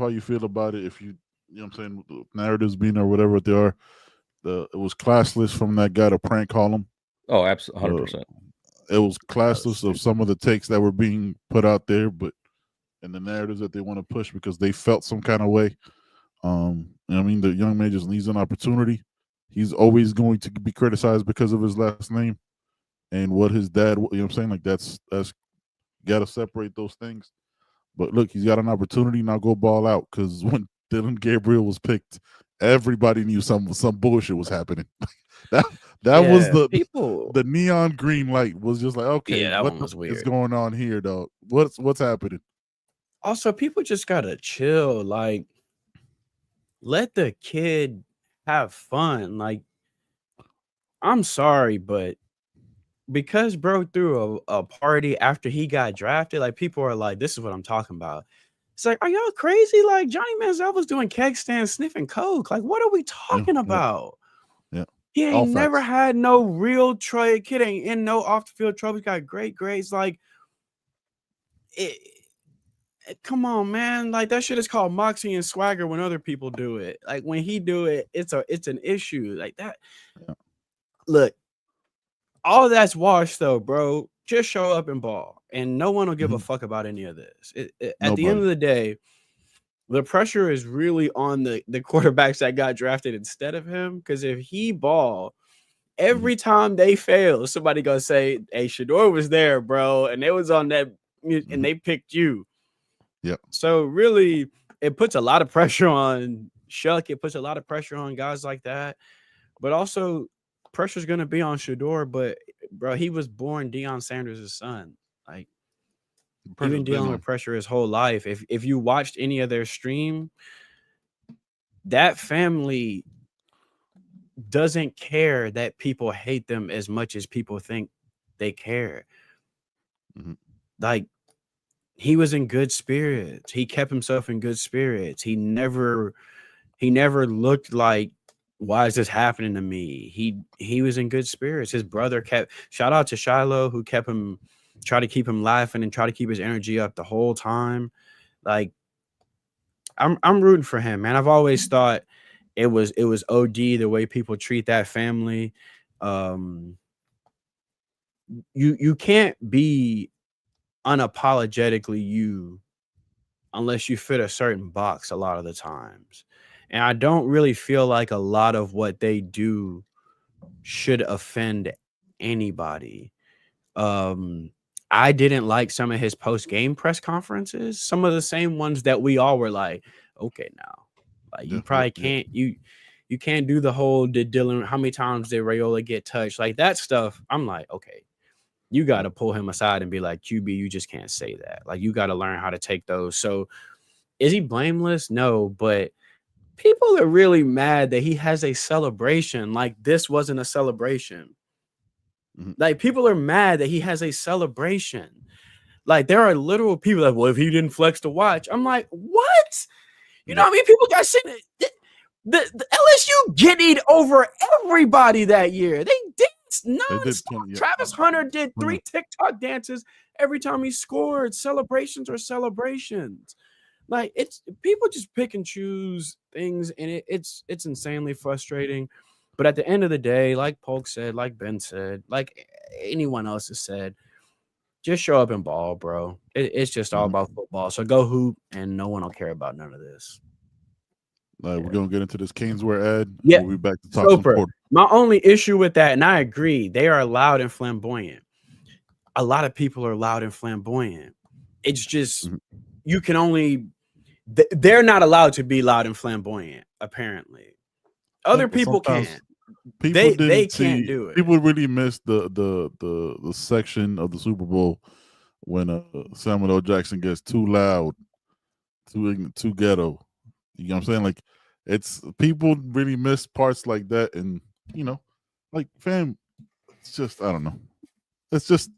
you feel about it, if you know what I'm saying, the narratives being or whatever they are, it was classless from that guy to prank call him.
Oh, absolutely, 100%.
It was classless of some of the takes that were being put out there, but and the narratives that they want to push because they felt some kind of way. I mean, the young man just needs an opportunity. He's always going to be criticized because of his last name and what his dad. You know what I'm saying? Like that's got to separate those things. But look, he's got an opportunity now. Go ball out, because when Dylan Gabriel was picked, everybody knew some bullshit was happening. that was the neon green light was just like, okay, what was weird. Is going on here, dog? What's happening?
Also, people just gotta chill. Like, let the kid have fun. Like, I'm sorry, but because bro threw a party after he got drafted, like people are like, this is what I'm talking about. It's like, are y'all crazy? Like Johnny Manziel was doing keg stands, sniffing coke. Like, what are we talking about?
Yeah.
He ain't never had no real trade. Kid ain't in no off the field trouble. He got great grades. Like, come on, man. Like, that shit is called moxie and swagger when other people do it. Like, when he do it, it's an issue. Like that. Yeah. Look, all of that's washed though, bro. Just show up and ball, and no one will give a fuck about any of this. At the end of the day, the pressure is really on the quarterbacks that got drafted instead of him. Because if he ball, every time they fail, somebody gonna say, "Hey, Shadeur was there, bro, and it was on that, and they picked you."
Yeah.
So really, it puts a lot of pressure on Shuck. It puts a lot of pressure on guys like that, but also pressure's gonna be on Shadeur. But bro, he was born Deion Sanders' son. Like, he's been dealing with pressure his whole life. If you watched any of their stream, that family doesn't care that people hate them as much as people think they care. Like, he was in good spirits. He kept himself in good spirits. He never looked like, why is this happening to me? He was in good spirits. His brother shout out to Shiloh, who tried to keep him laughing and try to keep his energy up the whole time. Like, I'm rooting for him, man. I've always thought it was OD the way people treat that family. You can't be unapologetically you unless you fit a certain box a lot of the times. And I don't really feel like a lot of what they do should offend anybody. I didn't like some of his post-game press conferences, some of the same ones that we all were like, okay, now, like you probably can't, you can't do the whole did Dylan, how many times did Raiola get touched? Like that stuff. I'm like, okay, you got to pull him aside and be like, QB, you just can't say that. Like you got to learn how to take those. So is he blameless? No, but people are really mad that he has a celebration. Like this wasn't a celebration. Like people are mad that he has a celebration. Like there are literal people like, well, if he didn't flex the watch, I'm like, what? You know what I mean? People got sitting. The LSU getting over everybody that year. They danced nonstop. Travis Hunter did 3 TikTok dances every time he scored. Celebrations are celebrations. Like it's people just pick and choose things, and it's insanely frustrating. But at the end of the day, like Polk said, like Ben said, like anyone else has said, just show up and ball, bro. It's just all about football. So go hoop, and no one will care about none of this.
We're going to get into this Caneswear ad.
Yeah.
We'll be back to talk some Porter.
My only issue with that, and I agree, they are loud and flamboyant. A lot of people are loud and flamboyant. It's just you can only they're not allowed to be loud and flamboyant, apparently. Other people can. They can't do it.
People really missed the section of the Super Bowl when Samuel L. Jackson gets too loud, too ghetto. You know what I'm saying? Like it's people really miss parts like that, and you know, like fam, it's just I don't know. It's just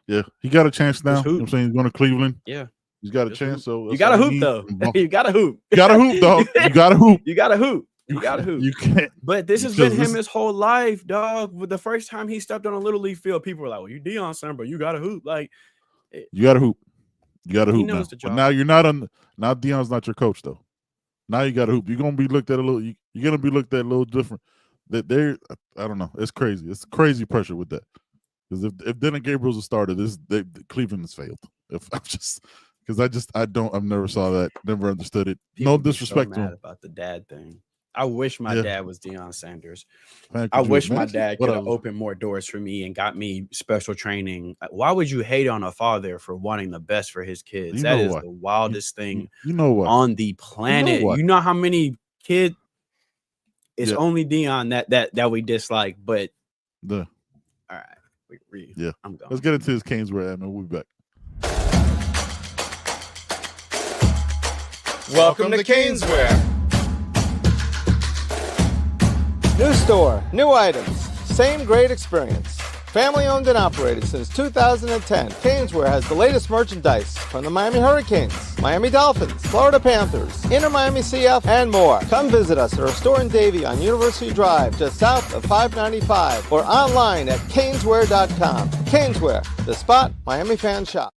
he got a chance now. You know what I'm saying? He's going to Cleveland.
Yeah.
He's got a chance. So
you got to hoop though. You got to hoop.
You got to hoop, dog. You got to hoop.
You got to hoop. You got to hoop.
You can't.
But this has been him his whole life, dog. With the first time he stepped on a little league field, people were like, "Well, you Deion son, but you got to hoop." Like,
you got to hoop. You got to hoop now.
But
now you're not on. Now Deion's not your coach though. Now you got to hoop. You're gonna be looked at a little. You're gonna be looked at a little different. That I don't know. It's crazy. It's crazy pressure with that. Because if Dylan Gabriel's a starter, Cleveland has failed. I've never saw that, never understood it.
People
no disrespect
so
to him
about the dad thing. I wish my dad was Deion Sanders.
Man,
I wish my dad could have opened more doors for me and got me special training. Why would you hate on a father for wanting the best for his kids? That is the wildest thing on the planet. You know how many kids? It's only Deion that we dislike, but all right. I'm going.
Let's get into his Caneswear ad, man. We'll be back.
Welcome to Caneswear.
New store, new items, same great experience. Family owned and operated since 2010, Caneswear has the latest merchandise from the Miami Hurricanes, Miami Dolphins, Florida Panthers, Inter Miami CF, and more. Come visit us at our store in Davie on University Drive, just south of 595, or online at caneswear.com. Caneswear, the spot Miami fans shop.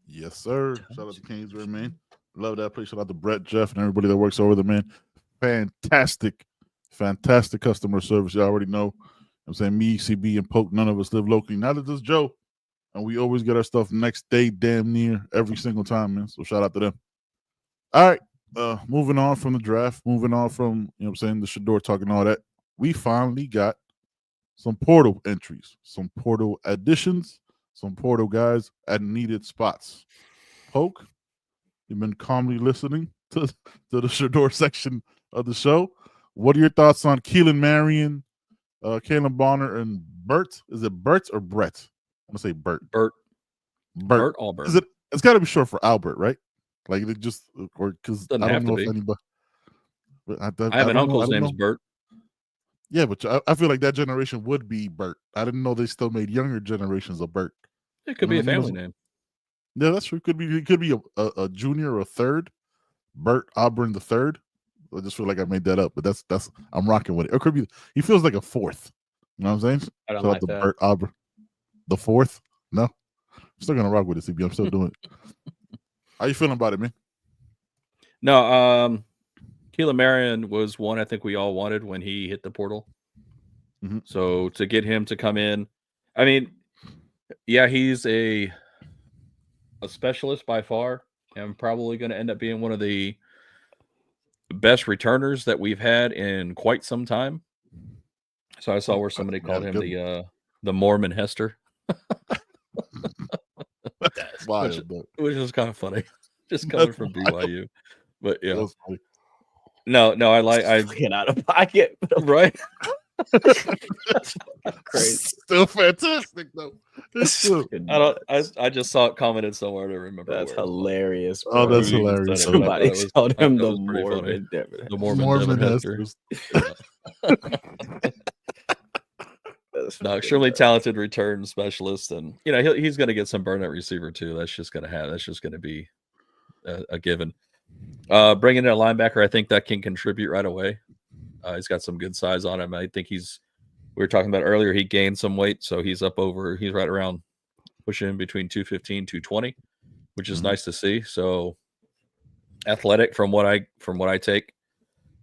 Yes, sir. Shout out to Caneswear, man. Love that place. Shout out to Brett, Jeff, and everybody that works over there, man. Fantastic customer service. You already know. I'm saying me, CB, and Poke, none of us live locally. Neither does Joe. And we always get our stuff next day, damn near every single time, man. So shout out to them. All right. Moving on from the draft, moving on from, you know what I'm saying, the Shadeur talking all that. We finally got some portal entries, some portal additions, some portal guys at needed spots. Poke, you've been calmly listening to the Shadeur section of the show. What are your thoughts on Keelan Marion, Kamal Bonner, and Bert? Is it Bert or Brett? I'm gonna say Bert.
Bert Auburn.
It's got to be short for Albert, right? Like it just, or because I don't know if anybody.
I have an uncle's name's Bert.
Yeah, but I feel like that generation would be Bert. I didn't know they still made younger generations of Bert.
It could be a family name.
Yeah, that's true. It could be a junior or a third. Bert Auburn the third. I just feel like I made that up, but that's I'm rocking with it. Or it could be he feels like a fourth. You know what I'm saying?
I don't like that.
Bert Auburn, the fourth. No, I'm still gonna rock with it, CB. I'm still doing it. How you feeling about it, man?
No, Keelan Marion was one I think we all wanted when he hit the portal.
Mm-hmm.
So to get him to come in, I mean, yeah, he's a a specialist by far, and probably going to end up being one of the best returners that we've had in quite some time. So I saw where somebody called him the Mormon Hester.
That's wild,
which is kind of funny, just coming from BYU. But yeah, no, I
get out of pocket,
right?
That's crazy.
Still fantastic though.
I just saw it commented somewhere to remember.
That's hilarious.
Bro. Oh, that's hilarious.
Somebody called him the Mormon.
The Mormon Hester. No, extremely talented return specialist, and he's going to get some burn at receiver too. That's just going to be a given. Bringing in a linebacker, I think that can contribute right away. He's got some good size on him. I think we were talking about earlier, he gained some weight, so he's right around pushing between 215, 220, which is nice to see. So athletic from what I take.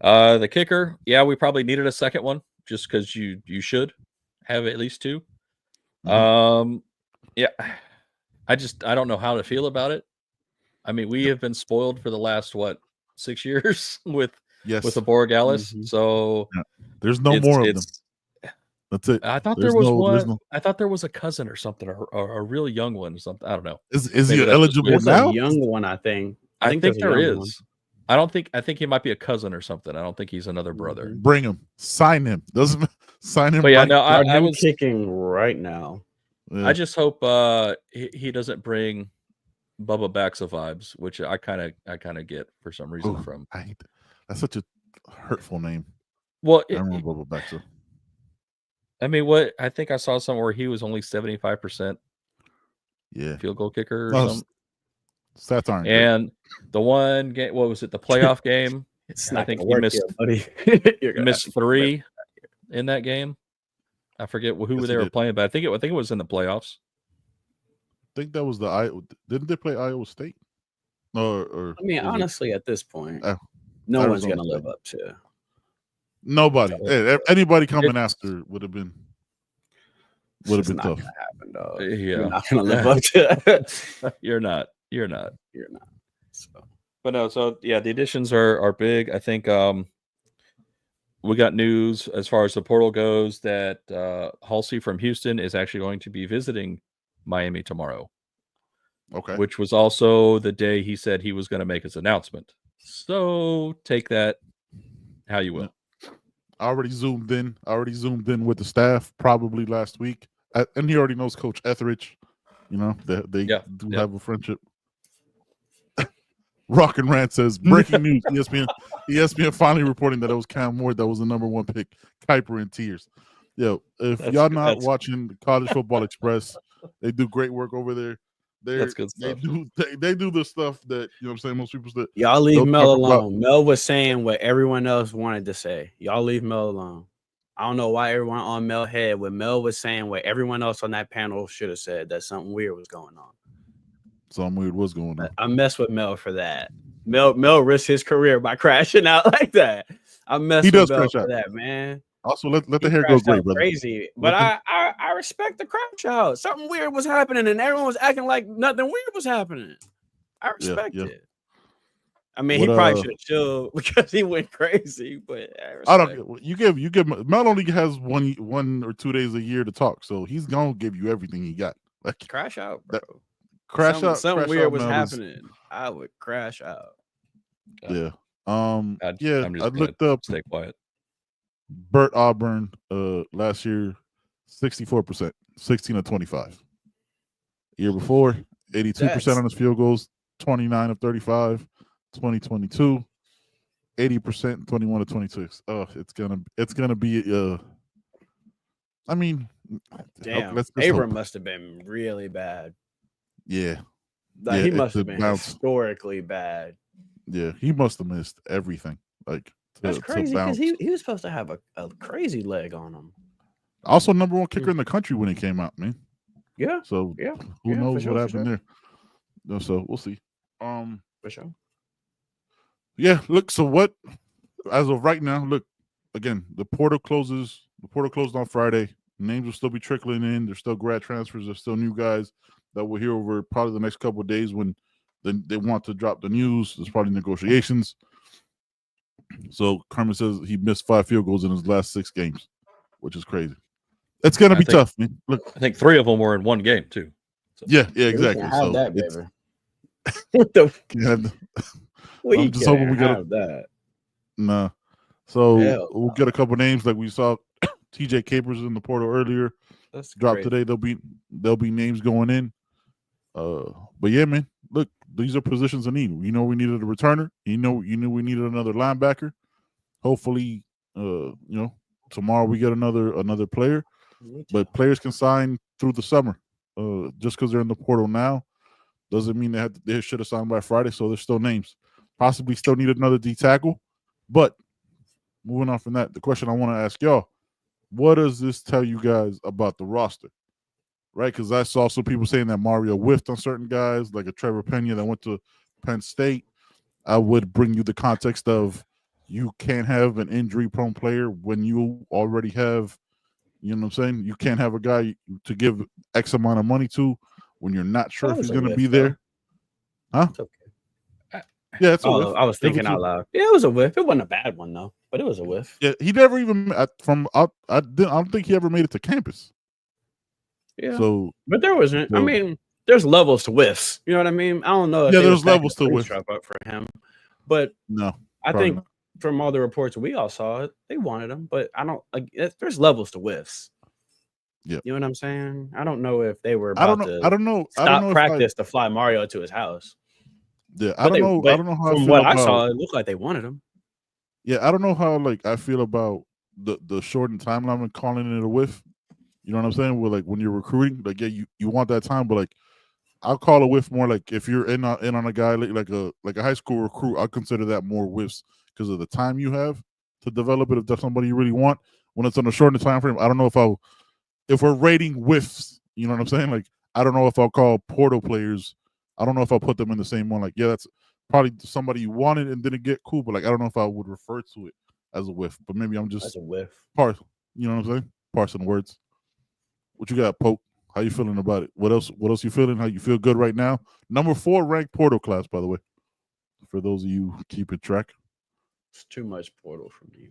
The kicker, yeah, we probably needed a second one just because you should have at least two. Yeah, I don't know how to feel about it. I mean, we have been spoiled for the last 6 years with the Borregales. So
there's no more of them. That's it.
I thought there was one. I thought there was a cousin or something, or a really young one or something. I don't know.
Is he eligible now?
A young one, I think.
I think there is. I think he might be a cousin or something. I don't think he's another brother.
Bring him. Sign him. Doesn't sign him.
But yeah, no, I was
kicking right now.
Yeah.
I just hope he doesn't bring Bubba Baxa vibes, which I kind of get for some reason from.
I hate that. That's such a hurtful name.
Well,
I remember Bubba Baxa.
I mean, I think I saw somewhere where he was only 75% field goal kicker or something.
Stats aren't
and
good.
The one game, what was it? The playoff game. I think he missed.
Buddy.
He missed 3 in that game. I forget who they were playing, but I think it was in the playoffs.
I think that was didn't they play Iowa State? Or
I mean, honestly, at this point, no one's going to live up to.
Nobody. Anybody coming after would have been tough.
Happen, dog.
Yeah,
you're not going to live up to that.
You're not.
So.
But no, so yeah, the additions are big. I think we got news as far as the portal goes that Halsey from Houston is actually going to be visiting Miami tomorrow.
Okay.
Which was also the day he said he was going to make his announcement. So take that how you will.
I already zoomed in with the staff probably last week. And he already knows Coach Etheridge. They do have a friendship. Rock and Rant says, breaking news, ESPN finally reporting that it was Cam Ward that was the number 1 pick. Kuiper in tears. Yo, if y'all not watching College Football Express, they do great work over there.
That's good stuff.
They do the stuff that, what I'm saying, most people say.
Y'all leave Mel alone. Mel was saying what everyone else wanted to say. Y'all leave Mel alone. I don't know why everyone on Mel head when Mel was saying what everyone else on that panel should have said, that something weird was going on.
Something weird was going on.
I mess with Mel for that. Mel risked his career by crashing out like that. I mess with Mel for that, man.
Also, let the hair go great, brother.
Crazy, but I respect the crash out. Something weird was happening, and everyone was acting like nothing weird was happening. I respect it. I mean, he probably should have chilled because he went crazy, but
I don't. You give. Mel only has one or 2 days a year to talk, so he's gonna give you everything he got. Like
crash out, bro.
Something
weird was happening. I would crash out.
Yeah.
I'm just
I looked up.
Stay quiet.
Bert Auburn last year, 64%, 16 of 25. Year before, 82% on his field goals, 29 of 35. 2022, 80%, 21 of 26. Oh, it's gonna be I mean,
damn, Abram must have been really bad.
Yeah.
He must have been historically bad.
Yeah, he must have missed everything. Like
that's crazy because he was supposed to have a crazy leg on him.
Also, number 1 kicker in the country when he came out, man.
Yeah.
So who knows what happened there? So we'll see.
For sure.
Yeah, look. So what? As of right now, look again. The portal closes. The portal closed on Friday. Names will still be trickling in. There's still grad transfers. There's still new guys. that we'll hear over probably the next couple of days when they want to drop the news. There's probably negotiations. So Kermit says he missed 5 field goals in his last 6 games, which is crazy. It's gonna be tough, man. Look,
I think 3 of them were in one game too. So.
Yeah, exactly.
Have that, baby. What the?
I'm just hoping we get
that.
Nah. So we'll get a couple names like we saw. TJ Capers in the portal earlier.
That's
dropped today. There'll be names going in. But yeah, man. Look, these are positions in need. We needed a returner. You knew we needed another linebacker. Hopefully, tomorrow we get another player. But players can sign through the summer. Just because they're in the portal now doesn't mean they should have signed by Friday. So there's still names. Possibly still need another D tackle. But moving on from that, the question I want to ask y'all: what does this tell you guys about the roster? Right, because I saw some people saying that Mario whiffed on certain guys, like a Trevor Pena that went to Penn State. I would bring you the context of you can't have an injury-prone player when you already have, you know what I'm saying? You can't have a guy to give X amount of money to when you're not sure if he's going to be there. Huh?
It's okay.
Yeah, it's a whiff.
I was thinking out loud. Yeah, it was a whiff. It wasn't a bad one, though, but it was a whiff.
Yeah, he never even, I don't think he ever made it to campus.
Yeah.
So,
but there wasn't. I mean, there's levels to whiffs. You know what I mean? I don't know. If
there's levels to whiffs
up for him, but
no,
I think from all the reports we all saw, they wanted him. But I don't. There's levels to whiffs.
Yeah,
you know what I'm saying? I don't know if they were.
I don't know.
Stop practice to fly Mario to his house.
Yeah, I don't know how.
From what I saw, it looked like they wanted him.
Yeah, I don't know how I feel about the shortened timeline and calling it a whiff. You know what I'm saying? Where when you're recruiting, you want that time, but I'll call a whiff more if you're in on a guy like a high school recruit. I'll consider that more whiffs because of the time you have to develop it. If that's somebody you really want, when it's on a shortened time frame, I don't know if we're rating whiffs. You know what I'm saying? I don't know if I'll call portal players. I don't know if I'll put them in the same one. That's probably somebody you wanted and didn't get cool, but I don't know if I would refer to it as a whiff. But maybe I'm just
as a whiff.
You know what I'm saying? Parsing words. What you got, Poke? How you feeling about it? What else you feeling? How you feel good right now? Number 4 ranked portal class, by the way. For those of you keeping track.
It's too much portal for me.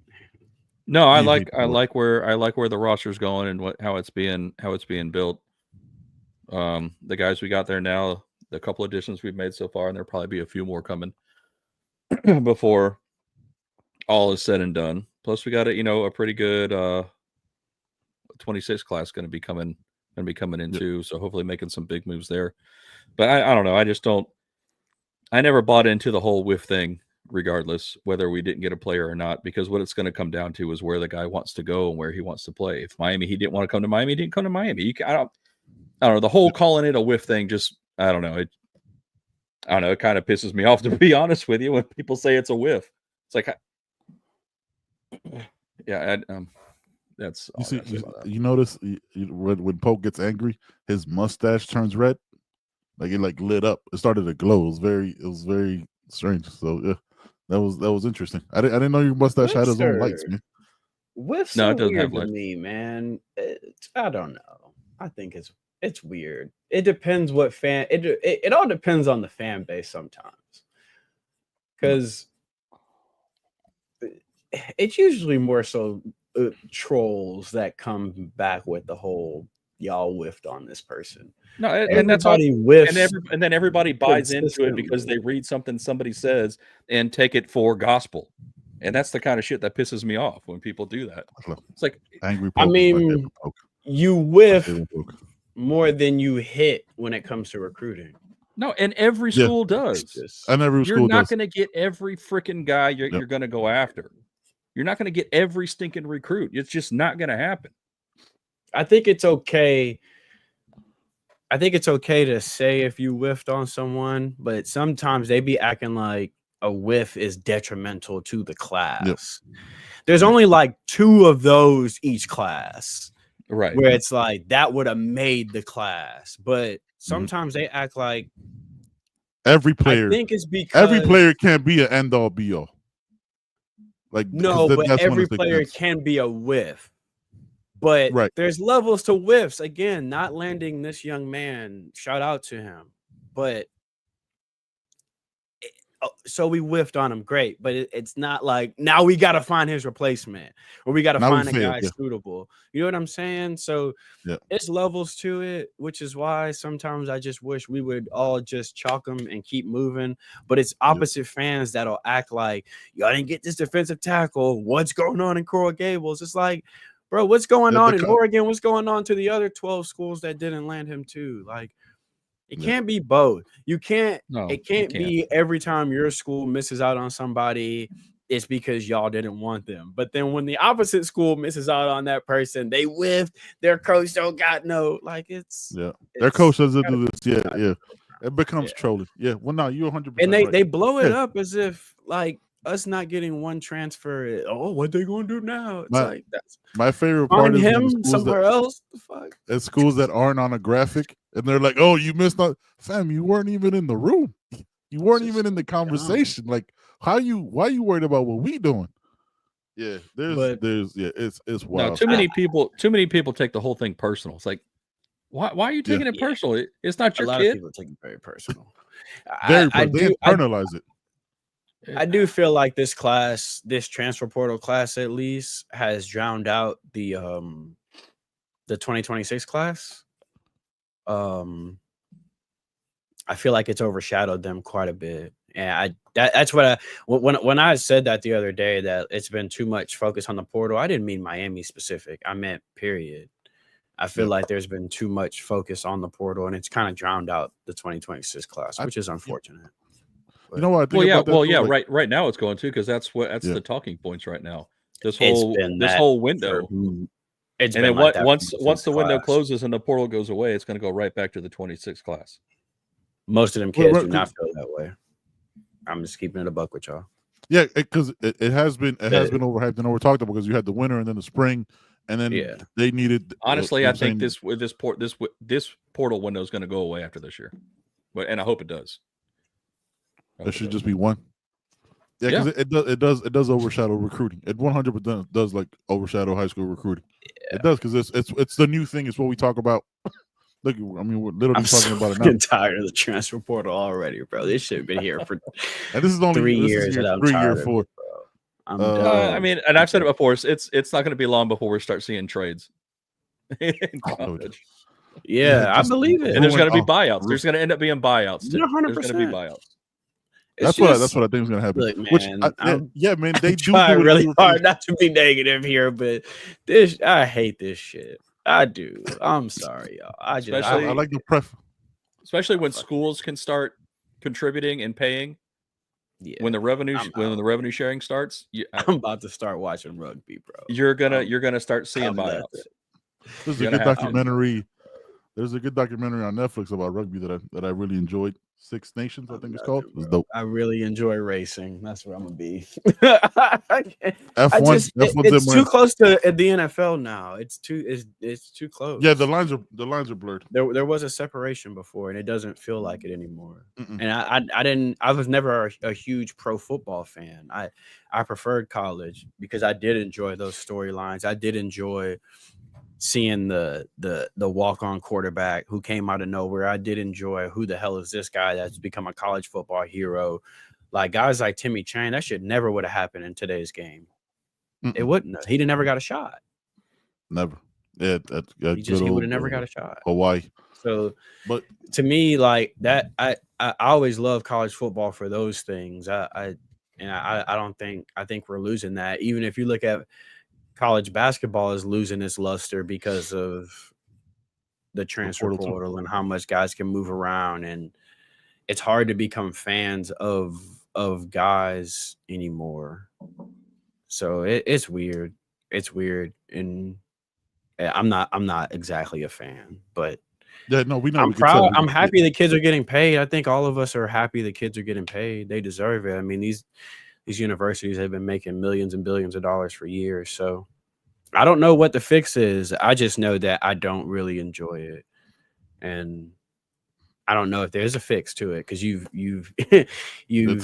No, I like where the roster's going and how it's being built. The guys we got there now, the couple additions we've made so far, and there'll probably be a few more coming before all is said and done. Plus, we got a pretty good 26 class going to be coming in too. So hopefully making some big moves there. But I don't know. I never bought into the whole whiff thing, regardless whether we didn't get a player or not, because what it's going to come down to is where the guy wants to go and where he wants to play. If he didn't want to come to Miami, he didn't come to Miami. I don't know. The whole calling it a whiff thing, just I don't know. It kind of pisses me off, to be honest with you, when people say it's a whiff. It's that's
you notice when Poke gets angry, his mustache turns red, it lit up. It started to glow. It was very strange. So yeah, that was interesting. I didn't know your mustache had its own lights, man.
Whiffs it doesn't have lights. Me, man. I don't know. I think it's weird. It depends what fan. It all depends on the fan base sometimes, because it's usually more so trolls that come back with the whole y'all whiffed on this person.
No, and that's all. Whiffs, and then everybody buys into it because they read something somebody says and take it for gospel. And that's the kind of shit that pisses me off when people do that. It's
angry.
I mean, you whiff more than you hit when it comes to recruiting.
No, and every school does.
And every school
You're not going to get every freaking guy you're going to go after. You're not going to get every stinking recruit. It's just not going to happen.
I think it's okay. I think it's okay to say if you whiffed on someone, but sometimes they be acting like a whiff is detrimental to the class. Yep. There's only 2 of those each class.
Right.
Where it's that would have made the class. But sometimes they act like
every player.
I think it's because
every player can't be an end all be all.
No, but every player can be a whiff. But
Right.
there's levels to whiffs. Again, not landing this young man. Shout out to him. But so we whiffed on him, great, but it's not like now we got to find his replacement or we got to find a guy suitable. You know what I'm saying? So it's levels to it, which is why sometimes I just wish we would all just chalk them and keep moving. But it's opposite fans that'll act like y'all didn't get this defensive tackle. What's going on in Coral Gables? It's like, bro, what's going on in Oregon? What's going on to the other 12 schools that didn't land him too? Like, it can't be both. You can't. It can't be every time your school misses out on somebody, it's because y'all didn't want them. But then when the opposite school misses out on that person, they whiffed. Their coach don't got no it's.
Their coach doesn't do this. Yeah. It becomes trolling. Yeah. Well, no, you're 100%.
And they blow it up as if like us not getting one transfer. Oh, what they gonna do now? It's that's
my favorite part is
him somewhere else. The fuck?
At schools that aren't on a graphic, and they're like, "Oh, you missed out, fam. You weren't even in the room. You weren't even in the conversation. Like, why you worried about what we doing?" Yeah, it's wild.
No, too many people take the whole thing personal. It's like, why are you taking it personal? It's not your kid. A lot of people
take it very personal.
They internalize it.
I do feel like this transfer portal class at least has drowned out the 2026 class. I feel like it's overshadowed them quite a bit. And that's what when I said that the other day, that it's been too much focus on the portal, I didn't mean Miami specific. I meant period. I feel like there's been too much focus on the portal, and it's kind of drowned out the 2026 class, which is unfortunate.
You know what?
Right now it's going to, because that's the talking points right now. This whole window. And then once the window closes and the portal goes away, it's going to go right back to the 26 class.
Most of them kids do not feel that way. I'm just keeping it a buck with y'all.
Yeah, because it has been overhyped and over talked about, because you had the winter and then the spring, and then they needed.
Honestly, I think this portal window is going to go away after this year, and I hope it does.
There should just be one. Yeah, because it does overshadow recruiting. It 100% does overshadow high school recruiting. Yeah. It does, because it's the new thing. It's what we talk about. Look, I mean, we're literally talking about it now.
I'm tired of the transfer portal already, bro. This should have been here for
and this is only
3 years.
Year 4.
I'm done.
I mean, and I've said it before. It's not going to be long before we start seeing trades in college.
Yeah, I believe it.
And there's going to be buyouts. There's going to end up being buyouts.
100%.
There's going to be buyouts.
That's what I think is going to happen.
Look,
man, they do
really hard not to be negative here, but I hate this shit. I do. I'm sorry, y'all. I
like the preface,
especially when schools can start contributing and paying. Yeah, when the revenue sharing starts,
I'm about to start watching rugby, bro.
You're gonna start seeing buyouts.
There's a good documentary. There's a good documentary on Netflix about rugby that I really enjoyed. Six Nations, I think it's called. It's dope.
I really enjoy racing. That's where I'm gonna be.
F1.
It's too close to the NFL now. It's too close.
Yeah, the lines are blurred.
There was a separation before, and it doesn't feel like it anymore. And I was never a huge pro football fan. I preferred college because I did enjoy those storylines. I did enjoy seeing the walk-on quarterback who came out of nowhere. I did enjoy who the hell is this guy that's become a college football hero. Like guys like Timmy Chang, that shit never would have happened in today's game. It wouldn't. He never got a shot.
Never. Yeah,
he would have never got a shot.
Hawaii.
So, but to me, like that, I always love college football for those things. I think we're losing that. Even if you look at college basketball is losing its luster because of the transfer portal and how much guys can move around, and it's hard to become fans of guys anymore. So it's weird. It's weird, and I'm not exactly a fan, but
yeah, no, we know.
I'm proud. I'm happy the kids are getting paid. I think all of us are happy the kids are getting paid. They deserve it. I mean, these universities have been making millions and billions of dollars for years. So I don't know what the fix is. I just know that I don't really enjoy it. And I don't know if there's a fix to it, because you've
that's it. You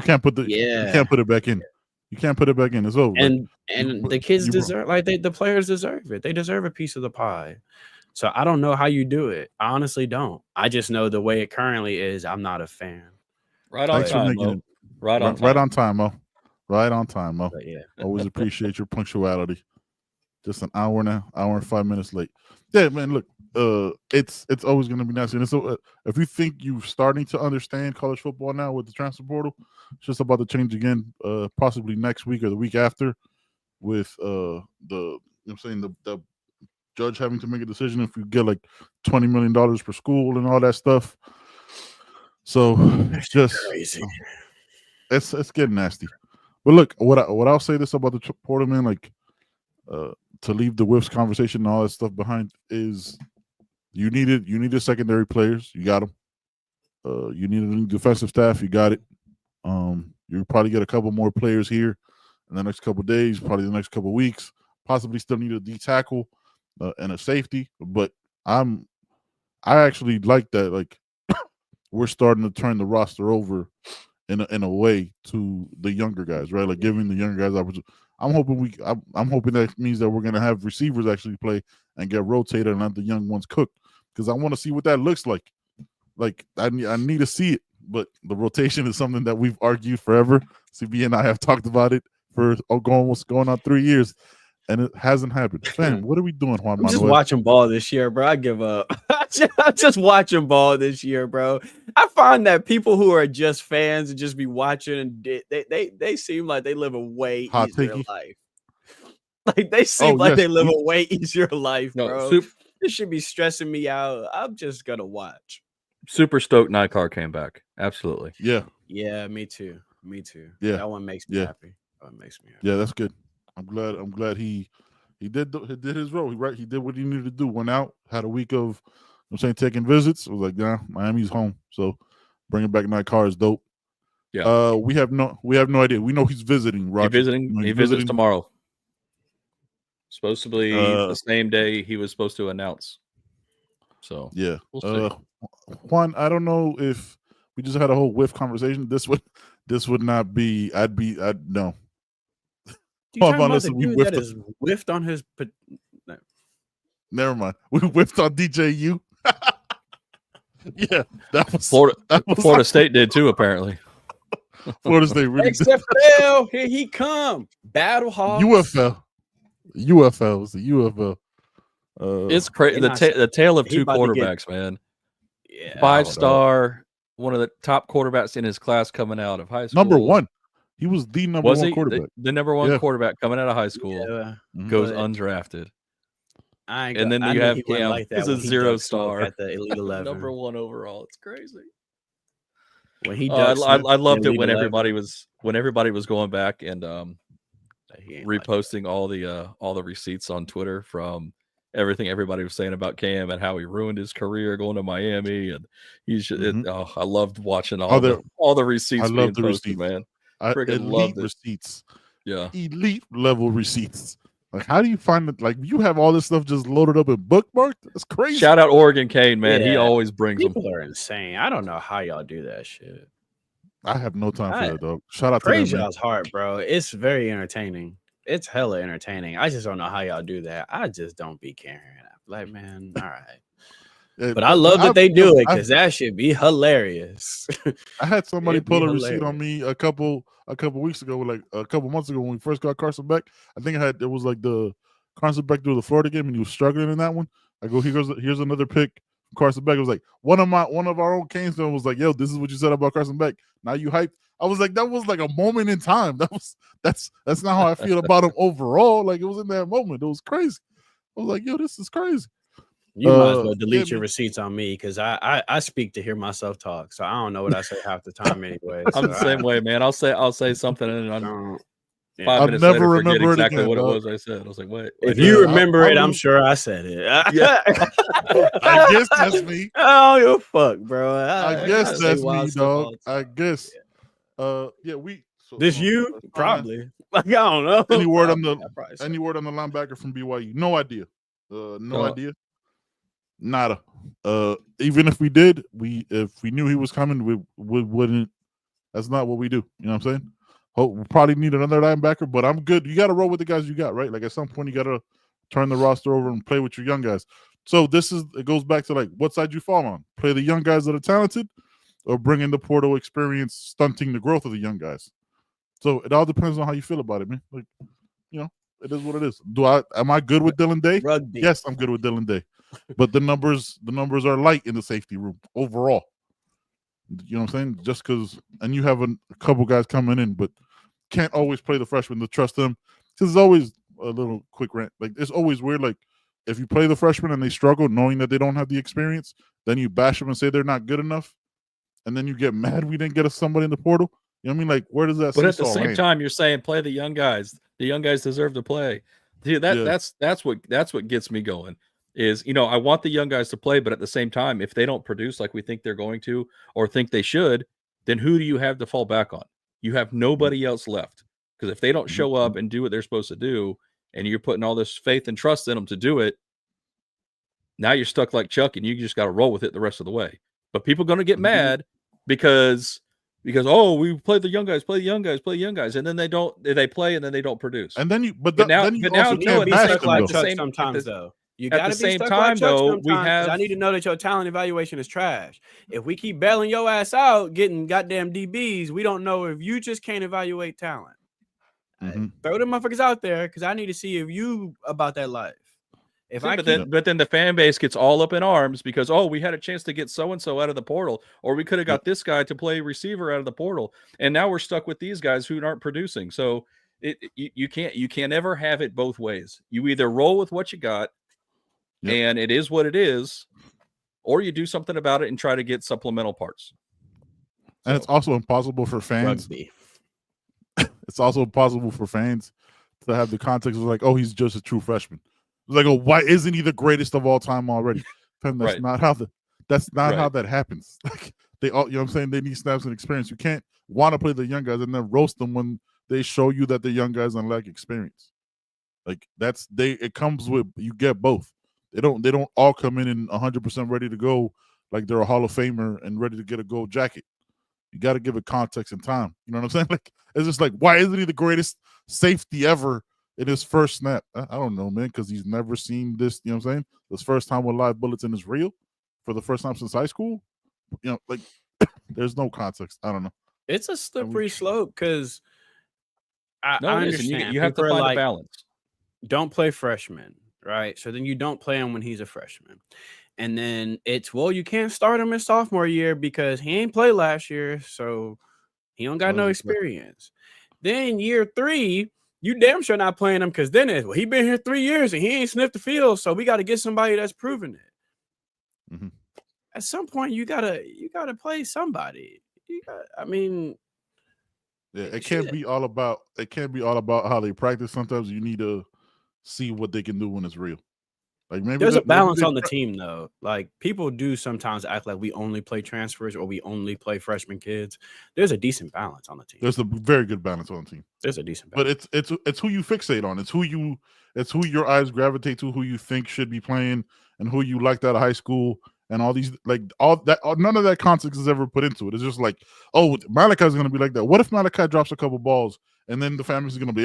can't put you can't put it back in. You can't put it back in. It's over.
And the kids deserve the players deserve it. They deserve a piece of the pie. So I don't know how you do it. I honestly don't. I just know the way it currently is. I'm not a fan.
Right on time, Mo. Right on time,
Mo. Right on time, Mo.
But yeah.
Always appreciate your punctuality. Just an hour and 5 minutes late. Yeah, man. Look, it's always going to be nasty. And so, if you think you're starting to understand college football now with the transfer portal, it's just about to change again. Possibly next week or the week after, with the judge having to make a decision if you get like $20 million per school and all that stuff. So it's just
crazy.
It's getting nasty. But look, what I'll say this about the portal, man, like to leave the whiffs conversation and all that stuff behind is you needed secondary players. You got them. You needed a new defensive staff. You got it. You'll probably get a couple more players here in the next couple of days, probably the next couple of weeks. Possibly still need a D tackle and a safety. But I actually like that. Like we're starting to turn the roster over in a way to the younger guys, right? Like giving the younger guys opportunity. I'm hoping that means that we're gonna have receivers actually play and get rotated and let the young ones cook, because I want to see what that looks like. Like I need to see it, but the rotation is something that we've argued forever. CB and I have talked about it for almost going on 3 years, and it hasn't happened. Fam, what are we doing, Juan Manuel?
I'm just watching ball this year, bro. I give up. I'm just watching ball this year, bro. I find that people who are just fans and just be watching, and they seem like they live a way easier life. Like they seem like they live a way easier life, bro. This should be stressing me out. I'm just gonna watch.
Super stoked Nikar came back. Absolutely.
Yeah, me too.
Yeah,
that one makes me happy. That makes me happy.
Yeah, that's good. I'm glad he did his role. He did what he needed to do. Went out, had a week of taking visits. I was like, nah, Miami's home. So bringing back Nikar is dope. Yeah. We have no idea. We know he's visiting. Roger.
He visits tomorrow. Supposed to be the same day he was supposed to announce. So
yeah.
We'll see.
Juan, I don't know if we just had a whole whiff conversation. This would not be. I'd no.
You talking about the dude that is whiffed on his? No.
Never mind. We whiffed on DJU. Yeah, that was
Florida State did too. Apparently,
Florida State really
XFL. Here he come. Battle Hawks.
UFL was the UFL.
It's crazy. The tale of two quarterbacks, man.
Yeah,
5-star, one of the top quarterbacks in his class coming out of high school.
Number one. He was the number one quarterback.
The number one quarterback coming out of high school goes undrafted. And then you have Cam. Like he's a 0-star
at the Elite 11.
Number one overall. It's crazy.
When he
I loved it when everybody was going back and reposting all the receipts on Twitter from everything everybody was saying about Cam and how he ruined his career going to Miami, and he's I loved watching all the receipts being posted, man.
Elite receipts.
Yeah.
Elite level receipts. Like, how do you find it? Like, you have all this stuff just loaded up and bookmarked? That's crazy.
Shout out Oregon Kane, man. Yeah. He always brings them.
People are insane. I don't know how y'all do that shit.
I have no time for that, dog. Shout out to
praise y'all's heart, bro. It's very entertaining. It's hella entertaining. I just don't know how y'all do that. I just don't be caring. Like, man, all right. But I love that they do it because that should be hilarious.
I had somebody pull a receipt on me a couple weeks ago, like a couple months ago when we first got Carson Beck. I think it was like the Carson Beck through the Florida game, and he was struggling in that one. I go, here's another pick from Carson Beck. It was like one of our own Canes fans was like, "Yo, this is what you said about Carson Beck. Now you hyped." I was like, that was like a moment in time. That's not how I feel about him overall. Like, it was in that moment. It was crazy. I was like, yo, this is crazy.
You might as well delete your receipts on me because I speak to hear myself talk, so I don't know what I say half the time anyway.
I'm the same way, man. I'll say something and
I'll never remember
exactly
again,
what it was I said. I was like, wait.
If you remember it, I'm sure I said it.
Yeah. I guess that's me.
Oh, you fuck, bro.
I guess that's me, dog. I guess.
This you probably. Like, I don't know.
Any word on the linebacker from BYU? No idea. No idea. Nada. Even if we did, if we knew he was coming, we wouldn't. That's not what we do. You know what I'm saying? we'll probably need another linebacker, but I'm good. You got to roll with the guys you got, right? Like at some point, you got to turn the roster over and play with your young guys. So it goes back to like what side you fall on. Play the young guys that are talented, or bring in the portal experience, stunting the growth of the young guys. So it all depends on how you feel about it, man. Like, it is what it is. Am I good with Dylan Day?
Rugby.
Yes, I'm good with Dylan Day. But the numbers are light in the safety room overall. You know what I'm saying? Just because, and you have a couple guys coming in, but can't always play the freshmen to trust them. Because there's always a little quick rant. Like, it's always weird. Like, if you play the freshmen and they struggle, knowing that they don't have the experience, then you bash them and say they're not good enough, and then you get mad we didn't get somebody in the portal. You know what I mean? Like, where does that?
But at the same time, you're saying play the young guys. The young guys deserve to play. See, that's what gets me going. Is, I want the young guys to play, but at the same time, if they don't produce like we think they're going to or think they should, then who do you have to fall back on? You have nobody else left. Because if they don't show up and do what they're supposed to do, and you're putting all this faith and trust in them to do it, now you're stuck like Chuck, and you just got to roll with it the rest of the way. But people are going to get mad because we play the young guys, and then they play and then they don't produce.
And then you
now be stuck like Chuck sometimes though. You got to be stuck like Chuck sometimes. I need to know that your talent evaluation is trash. If we keep bailing your ass out, getting goddamn DBs, we don't know if you just can't evaluate talent. Throw them motherfuckers out there because I need to see if you about that life.
But then the fan base gets all up in arms because we had a chance to get so and so out of the portal, or we could have got this guy to play receiver out of the portal, and now we're stuck with these guys who aren't producing. So you can't ever have it both ways. You either roll with what you got, and it is what it is, or you do something about it and try to get supplemental parts.
And it's also impossible for fans. It's also impossible for fans to have the context of like, he's just a true freshman. Like, why isn't he the greatest of all time already? That's not how how that happens. Like, they all, you know what I'm saying? They need snaps and experience. You can't want to play the young guys and then roast them when they show you that the young guys don't lack experience. Like, it comes with, you get both. They don't all come in 100% ready to go like they're a Hall of Famer and ready to get a gold jacket. You got to give it context and time. You know what I'm saying? Like, it's just like, why isn't he the greatest safety ever in his first snap? I don't know, man, because he's never seen this. You know what I'm saying? This first time with live bullets in his reel for the first time since high school. Like, there's no context. I don't know.
It's a slippery slope because I understand.
You have to find a balance.
Don't play freshmen, right? So then you don't play him when he's a freshman. And then it's, you can't start him his sophomore year because he ain't played last year, so he don't got no experience. Then year 3, you damn sure not playing him because then he been here 3 years and he ain't sniffed the field, so we got to get somebody that's proven it. At some point, you gotta play somebody.
It can't be all about how they practice. Sometimes you need to see what they can do when it's real. Like, maybe
there's a balance on the team though. Like, people do sometimes act like we only play transfers or we only play freshman kids. There's a decent balance on the team.
There's a very good balance on the team.
There's a decent balance.
But it's who you fixate on. It's who your eyes gravitate to, who you think should be playing, and who you liked out of high school, and all these, like, none of that context is ever put into it. It's just like, Malachi's gonna be like that. What if Malachi drops a couple balls and then the family's gonna be,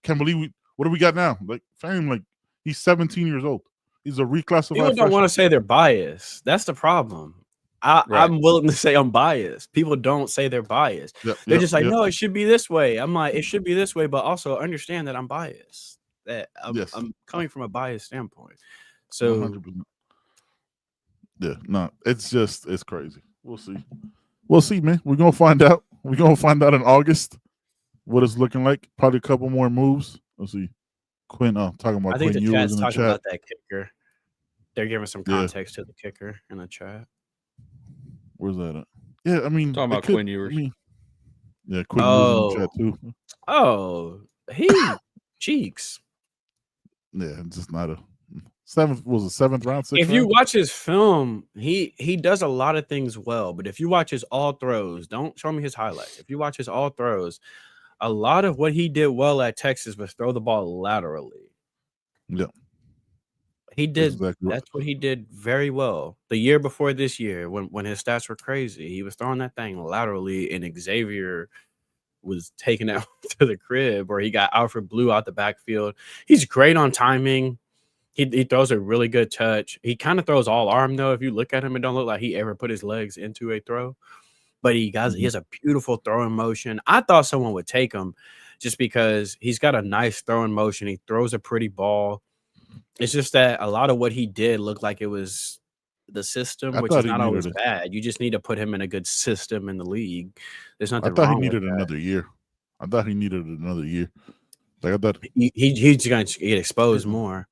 can't believe what do we got now? Like, fam, like, he's 17 years old. He's a reclassified.
People don't want to say they're biased. That's the problem. I'm willing to say I'm biased. People don't say they're biased. They're just like, no, it should be this way. I'm like, it should be this way, but also understand that I'm biased. That I'm coming from a biased standpoint. So,
100%. It's crazy. We'll see, man. We're gonna find out. We're gonna find out in August what it's looking like. Probably a couple more moves. Let's see. Quinn, talking about.
I think
Quinn
the
Ewers
chat's
in the
talking
chat.
about that kicker. They're giving some context to the kicker in the chat.
Where's that at? Yeah, I mean,
talking about Quinn Ewers.
Quinn Ewers in the chat too.
Oh, he cheeks.
Yeah, it's just not a seventh round.
If you watch his film, he does a lot of things well. But if you watch his all throws, don't show me his highlights. If you watch his all throws, a lot of what he did well at Texas was throw the ball laterally.
Yeah.
He did. That's what he did very well. The year before this year, when his stats were crazy, he was throwing that thing laterally, and Xavier was taking it to the crib, or he got Alfred Blue out the backfield. He's great on timing. He throws a really good touch. He kind of throws all arm though. If you look at him, it don't look like he ever put his legs into a throw. But he has a beautiful throwing motion. I thought someone would take him just because he's got a nice throwing motion. He throws a pretty ball. It's just that a lot of what he did looked like it was the system, which is not always bad. You just need to put him in a good system in the league. There's nothing wrong with that.
I thought he needed another year. Like I thought
he's going to get exposed more.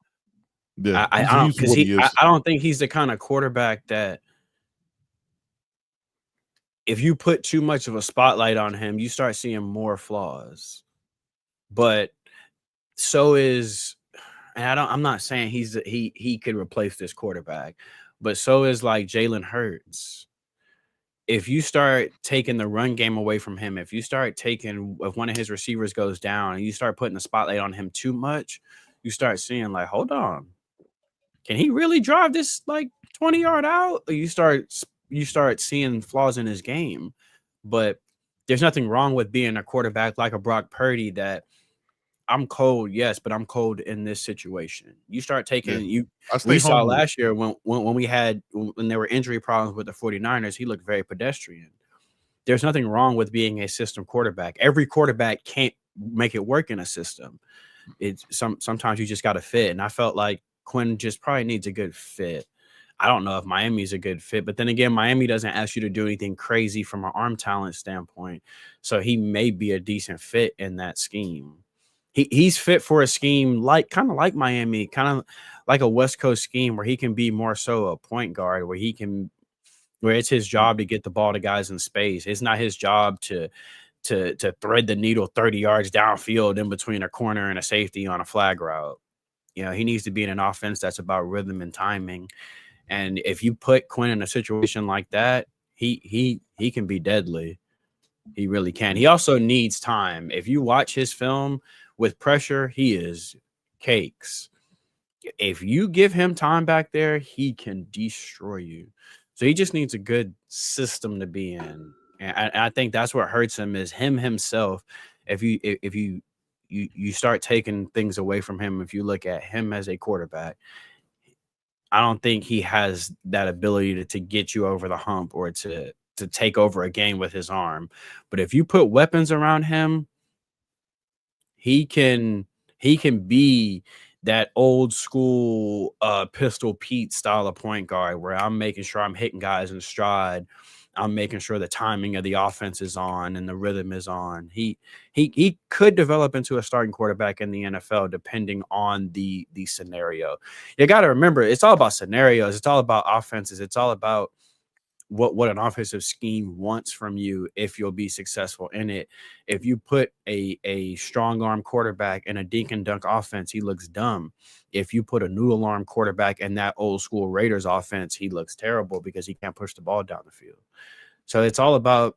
Yeah,
I don't think he's the kind of quarterback that if you put too much of a spotlight on him, you start seeing more flaws. But so is, and I'm not saying he could replace this quarterback, but so is like Jalen Hurts. If you start taking the run game away from him, if one of his receivers goes down and you start putting the spotlight on him too much, you start seeing like, hold on, can he really drive this like 20-yard out? Or you start seeing flaws in his game. But there's nothing wrong with being a quarterback like a Brock Purdy that I'm cold, yes, but I'm cold in this situation. You start taking we saw last year when there were injury problems with the 49ers, he looked very pedestrian. There's nothing wrong with being a system quarterback. Every quarterback can't make it work in a system. It's sometimes you just got to fit. And I felt like Quinn just probably needs a good fit. I don't know if Miami's a good fit, but then again, Miami doesn't ask you to do anything crazy from an arm talent standpoint. So he may be a decent fit in that scheme. He's fit for a scheme kind of like Miami, kind of like a West Coast scheme where he can be more so a point guard, where it's his job to get the ball to guys in space. It's not his job to thread the needle 30 yards downfield in between a corner and a safety on a flag route. You know, he needs to be in an offense that's about rhythm and timing. And if you put Quinn in a situation like that, he can be deadly. He really can. He also needs time. If you watch his film with pressure, he is cakes. If you give him time back there, he can destroy you. So he just needs a good system to be in. And I think that's what hurts him is him himself. If you start taking things away from him, if you look at him as a quarterback, I don't think he has that ability to get you over the hump or to take over a game with his arm. But if you put weapons around him, he can be that old school Pistol Pete style of point guard where I'm making sure I'm hitting guys in stride. I'm making sure the timing of the offense is on and the rhythm is on. He could develop into a starting quarterback in the NFL depending on the scenario. You got to remember, it's all about scenarios. It's all about offenses. It's all about what an offensive scheme wants from you if you'll be successful in it. If you put a strong arm quarterback in a dink and dunk offense, he looks dumb. If you put a noodle arm quarterback in that old school Raiders offense, he looks terrible because he can't push the ball down the field. So it's all about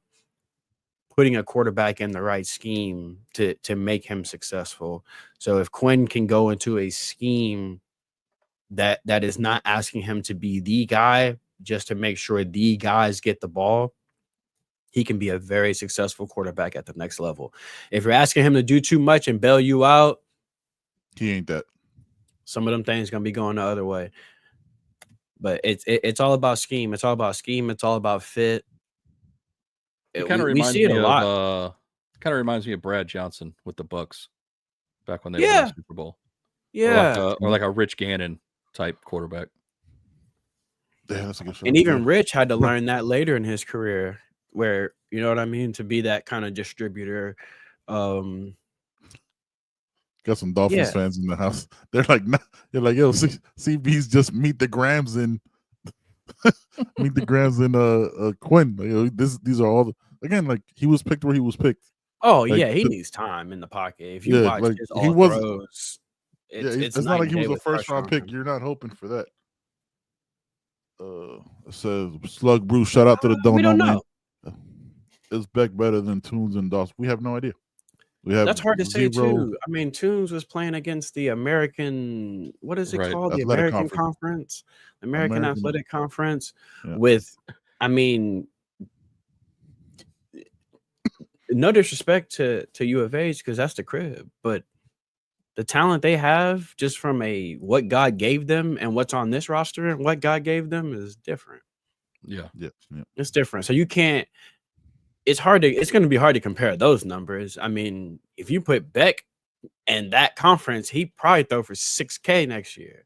putting a quarterback in the right scheme to make him successful. So if Quinn can go into a scheme that is not asking him to be the guy, just to make sure the guys get the ball, he can be a very successful quarterback at the next level. If you're asking him to do too much and bail you out,
he ain't that.
Some of them things going to be going the other way. But it's all about scheme. It's all about scheme. It's all about fit.
It kind of reminds me of kind of reminds me of Brad Johnson with the Bucks back when they won the Super Bowl.
Yeah,
or like a Rich Gannon type quarterback.
Yeah, that's a good show.
And even Rich had to learn that later in his career, where, you know what I mean, to be that kind of distributor.
Got some Dolphins fans in the house. They're like, yo, CB's just meet the Grams and Quinn. Like, yo, these are all again, like he was picked where he was picked.
Oh like, he needs time in the pocket. If you watch his throws, it's
not like he was a first round pick. You're not hoping for that. It says Slug Bruce. Shout out to the
we don't know.
Is Beck better than Tunes and Dawson? We have no idea.
That's hard to say too. I mean, Tunes was playing against the American, what is it called? The American Conference, American Athletic Conference. Yeah. With, I mean, no disrespect to U of H because that's the crib, but the talent they have just from what God gave them and what's on this roster and what God gave them is different.
Yeah.
It's different. So you can't. It's going to be hard to compare those numbers. I mean, if you put Beck in that conference, he probably throw for $6K next year.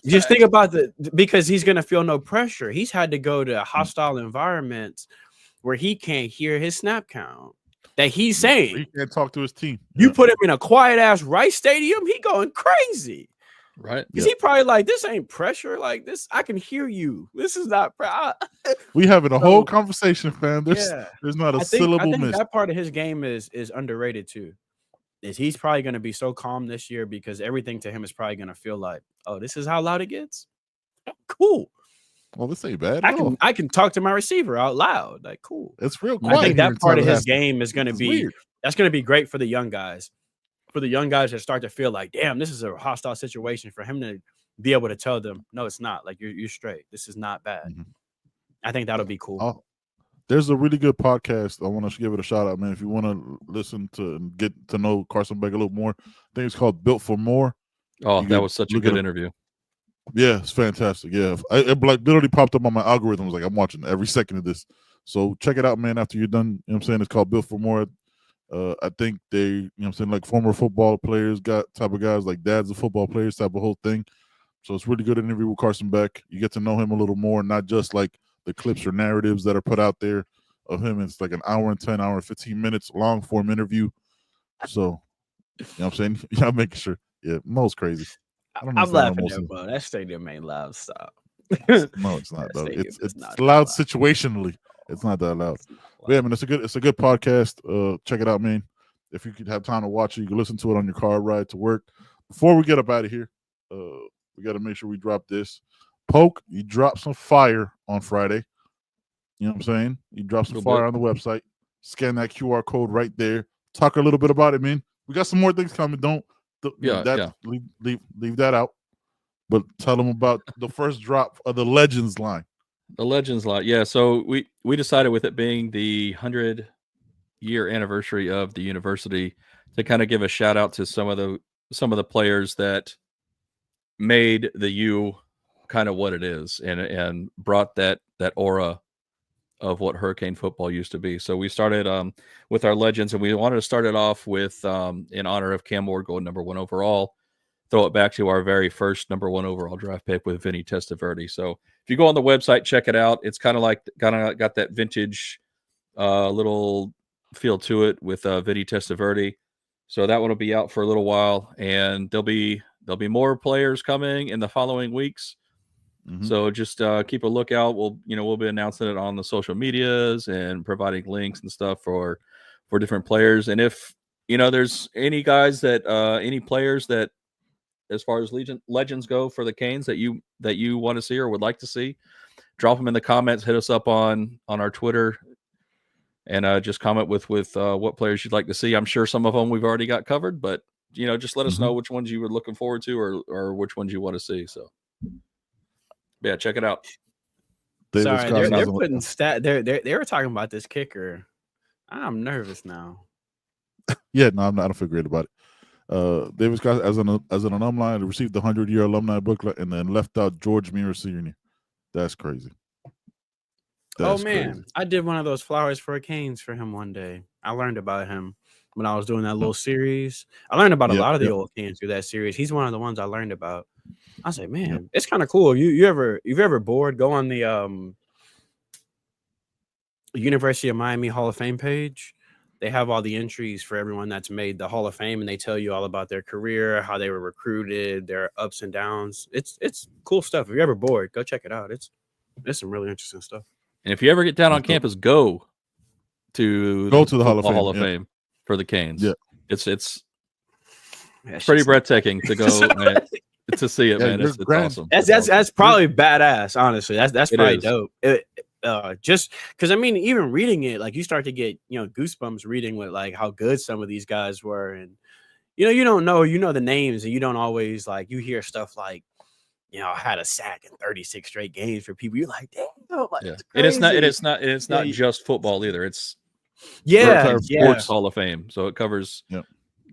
Just think about because he's going to feel no pressure. He's had to go to hostile environments where he can't hear his snap count that he's saying.
He can't talk to his team.
You put him in a quiet ass Rice Stadium, he going crazy.
Right.
Because he probably like, this ain't pressure. Like this, I can hear you. This is not.
We having a whole conversation, fam. There's not a syllable
I think
missed.
that part of his game is underrated too. Is he's probably going to be so calm this year because everything to him is probably going to feel like, oh, this is how loud it gets. Cool.
Well, this ain't bad.
I can talk to my receiver out loud. Like, cool.
It's real quiet.
I think that part of his game is going to be
weird.
That's going to be great for the young guys. For the young guys that start to feel like, damn, this is a hostile situation, for him to be able to tell them, no, it's not. Like you're straight. This is not bad.
Mm-hmm.
I think that'll be cool.
There's a really good podcast. I want to give it a shout out, man. If you want to listen to and get to know Carson Beck a little more, I think it's called Built for More.
Oh, that was such a good interview.
Yeah, it's fantastic. Yeah, it like literally popped up on my algorithm. I was like, I'm watching every second of this. So check it out, man. After you're done, you know what I'm saying? It's called Built for More. I think they, you know what I'm saying, like former football players, got type of guys, like dads of football players, type of whole thing. So it's really good interview with Carson Beck. You get to know him a little more, not just like the clips or narratives that are put out there of him. It's like an hour and 10, hour and 15 minutes long form interview. So, you know what I'm saying? Yeah, I'm making sure. Yeah, Mo's crazy.
I'm laughing at Mo. That stadium ain't loud. Stop.
No, it's not, though. It's loud situationally. It's not that loud. But yeah, man, it's a good podcast. Check it out, man. If you could have time to watch it, you can listen to it on your car ride to work. Before we get up out of here, we got to make sure we drop this. Poke, you dropped some fire on Friday. You know what I'm saying? You dropped some fire on the website. Scan that QR code right there. Talk a little bit about it, man. We got some more things coming. Leave that out. But tell them about the first drop of the Legends line.
The Legends line, yeah. So we decided, with it being the 100-year anniversary of the university, to kind of give a shout out to some of the players that made the U kind of what it is, and brought that aura of what Hurricane football used to be. So we started with our Legends, and we wanted to start it off with in honor of Cam Ward going #1 overall. Throw it back to our very first #1 overall draft pick with Vinny Testaverde. So if you go on the website, check it out. It's kind of got that vintage little feel to it with Vinny Testaverde. So that one will be out for a little while, and there'll be more players coming in the following weeks. Mm-hmm. So just keep a lookout. We'll be announcing it on the social medias and providing links and stuff for different players. And if there's any players that, as far as legends go for the Canes, that you want to see or would like to see, drop them in the comments. Hit us up on our Twitter, and just comment with what players you'd like to see. I'm sure some of them we've already got covered, but just let us know which ones you were looking forward to or which ones you want to see. So yeah, check it out.
Sorry, they're putting they were talking about this kicker. I'm nervous now.
Yeah, no, I'm not. I don't feel great about it. David Scott, as an alumni, received the 100-year alumni booklet and then left out George Muir Sr. That's crazy.
That's crazy. I did one of those flowers for a Canes for him one day. I learned about him when I was doing that little series. I learned about a lot of the old Canes through that series. He's one of the ones I learned about. I was like, man, it's kind of cool. You've ever bored? Go on the University of Miami Hall of Fame page. They have all the entries for everyone that's made the Hall of Fame, and they tell you all about their career, how they were recruited, their ups and downs. It's cool stuff. If you're ever bored, go check it out. It's some really interesting stuff.
And if you ever get down on campus, go to the Hall of Fame for the Canes.
Yeah,
it's pretty breathtaking to go to see it, man. It's awesome.
That's probably badass. Honestly, that's probably dope. Just because even reading it, like you start to get goosebumps reading with like how good some of these guys were, and you don't know the names, and you don't always you hear stuff like I had a sack in 36 straight games for people. You're like, damn,
and it's not just football either. It's
Yeah,
Sports Hall of Fame. So it covers
Yep.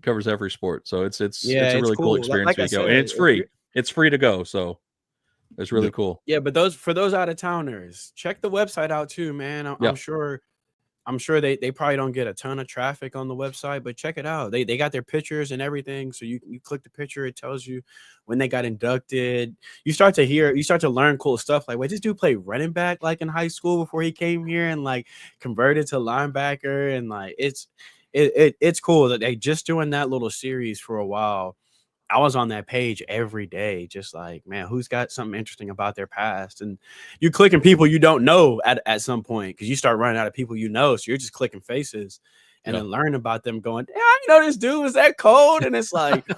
covers every sport. So it's a
it's
really cool experience
Like
to
I
go,
said,
and it's free. It's free to go. So it's really cool.
Yeah, but for those out of towners, check the website out too, man. I'm sure they probably don't get a ton of traffic on the website, but check it out. They got their pictures and everything. So you click the picture, it tells you when they got inducted. You start to learn cool stuff. Like, wait, this dude played running back like in high school before he came here and like converted to linebacker. And like it's cool that they just doing that little series for a while. I was on that page every day, just like, man, who's got something interesting about their past? And you clicking people you don't know at some point because you start running out of people you know. So you're just clicking faces and then learn about them going, yeah, you know, this dude was that cold. And it's like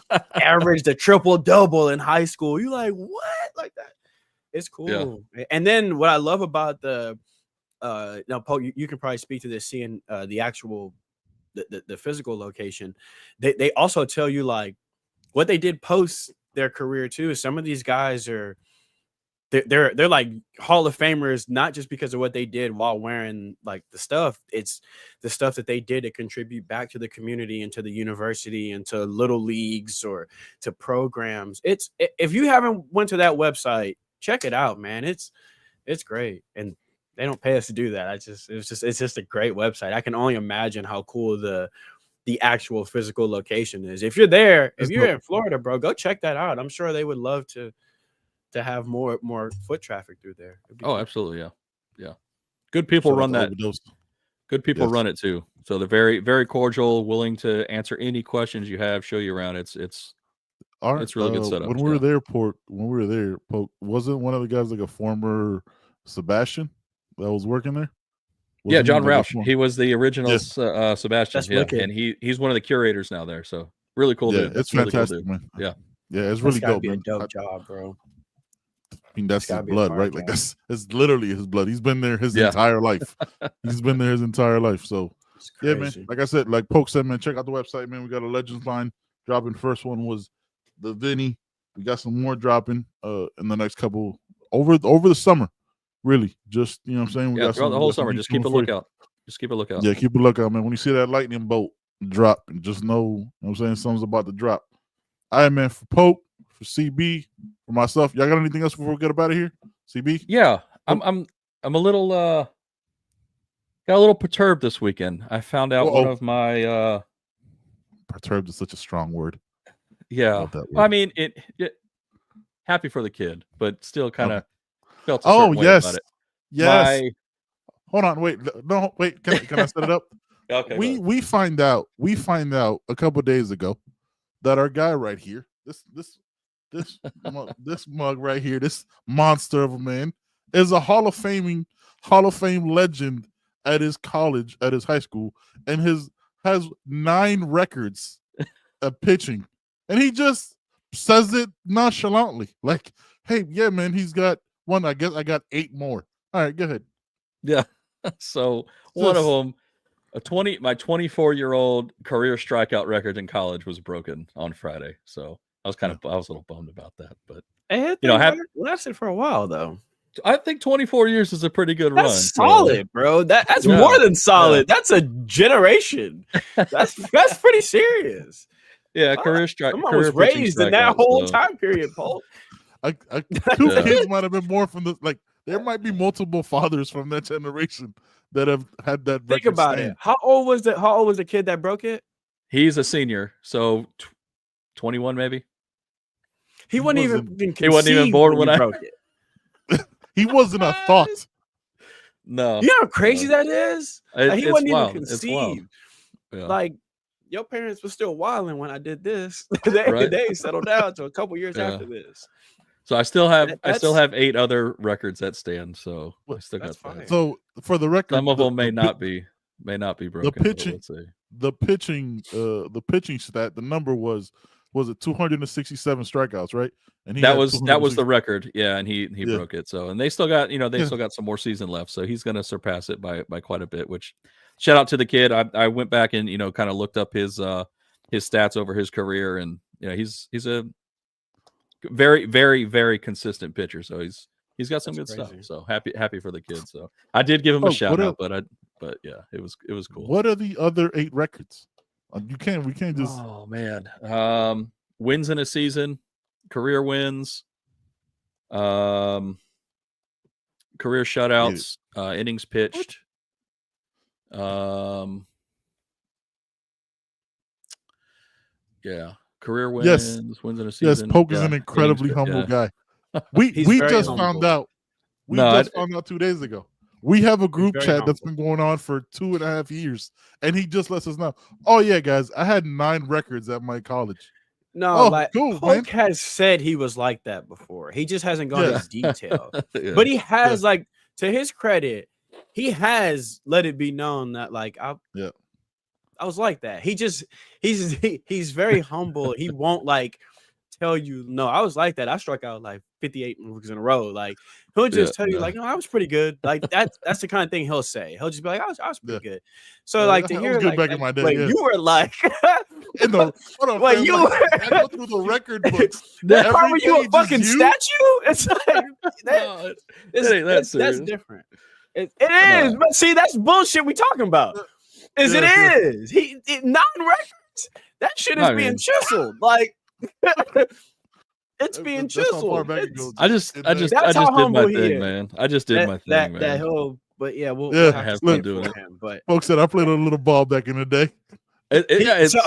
averaged a triple-double in high school. You like, what? Like that. It's cool. Yeah. And then what I love about the now, Poe, you can probably speak to this, seeing the actual the physical location. They also tell you like, what they did post their career too is some of these guys are they're like Hall of Famers, not just because of what they did while wearing like the stuff. It's the stuff that they did to contribute back to the community and to the university and to little leagues or to programs. If you haven't went to that website, check it out, man. It's great. And they don't pay us to do that. It's just a great website. I can only imagine how cool the actual physical location is. If you're there, if you're in Florida, bro, go check that out. I'm sure they would love to have more foot traffic through there.
Cool. Absolutely. Yeah. Good people run that. Good people run it too. So they're very, very cordial, willing to answer any questions you have, show you around. It's really good setup.
When we were there, Poke, wasn't one of the guys like a former Sebastian that was working there?
Yeah, John Roush. He was the original Sebastian. And he's one of the curators now there. So really cool dude.
It's really fantastic, cool, man.
Yeah,
it's really dope.
Be a dope job, bro.
I mean, that's his blood, right? Like it's literally his blood. He's been there his entire life. He's been there his entire life. So yeah, man. Like I said, like Poke said, man, check out the website, man. We got a Legends line dropping. First one was the Vinny. We got some more dropping in the next couple over the summer. Really, just, you know what I'm saying? We got
throughout the whole summer. Just keep a lookout.
Yeah, keep a lookout, man. When you see that lightning bolt drop, just know, you know what I'm saying, something's about to drop. All right, man, for Pope, for CB, for myself. Y'all got anything else before we get up out of here? CB?
Yeah. I'm a little got a little perturbed this weekend. I found out one of my
perturbed is such a strong word.
Yeah. I mean, it happy for the kid, but still kind of felt a certain way about it.
Yes. Hold on, wait. No, wait. Can I set it up?
Okay.
We find out a couple days ago that our guy right here, this mug right here, this monster of a man, is a Hall of Fame legend at his college, at his high school, and has 9 records of pitching, and he just says it nonchalantly, like, "Hey, yeah, man, he's got one. I guess I got 8 more." All right, go ahead.
Yeah. So one of them, my 24-year-old career strikeout record in college was broken on Friday. So I was a little bummed about that, but
lasted for a while though.
I think 24 years is a pretty good run.
Solid, bro. That's more than solid. Yeah. That's a generation. That's pretty serious.
Yeah, career strike.
I was raised in that whole time period, Paul.
2 kids might have been more from the like. There might be multiple fathers from that generation that have had that.
Think about it. How old was the kid that broke it?
He's a senior, so 21 maybe.
He wasn't even
born when I
broke it.
He wasn't a thought.
No.
You know how crazy that is? He wasn't even conceived.
Yeah.
Like, your parents were still wilding when I did this. They settled down to a couple years after this.
So I still have 8 other records that stand. So I still got 5.
So for the record,
some of them may not be broken.
The pitching stat. The number was it 267 strikeouts, right? And
that was the record. Yeah, and he broke it. So, and they still got still got some more season left. So he's going to surpass it by quite a bit. Which, shout out to the kid. I went back and kind of looked up his stats over his career, and he's a very, very, very consistent pitcher. So he's got some good stuff. So happy for the kid. So I did give him a shout out, but But yeah, it was cool.
What are the other 8 records? We can't just.
Oh man, wins in a season, career wins, career shutouts, innings pitched. Yeah, career wins, wins in a season.
Yes, Poke is an incredibly humble guy. We just found out. We just found out 2 days ago. We have a group chat that's been going on for 2.5 years, and he just lets us know. Oh yeah, guys, I had 9 records at my college.
No, cool, Poke has said he was like that before. He just hasn't gone into detail. But he has, like, to his credit, he has let it be known that, like, I was like that. He's very humble. He won't, like, tell you, no, I was like that. I struck out like 58 moves in a row. Like, he'll just tell you, like, no, I was pretty good. Like, that's the kind of thing he'll say. He'll just be like, I was pretty good. So like, to hear, like,
back in my day,
wait, you were like,
in the,
wait, you were,
I go through the record books.
Carver, you a fucking statue? It's like that's different. It is, but see, that's bullshit we talking about. It is 9 records. That shit is being chiseled. Like, it's being chiseled.
I just did my thing, man. I just did my thing, man.
That whole, but yeah, we'll
have to do it.
But
folks said I played a little ball back in the day.
So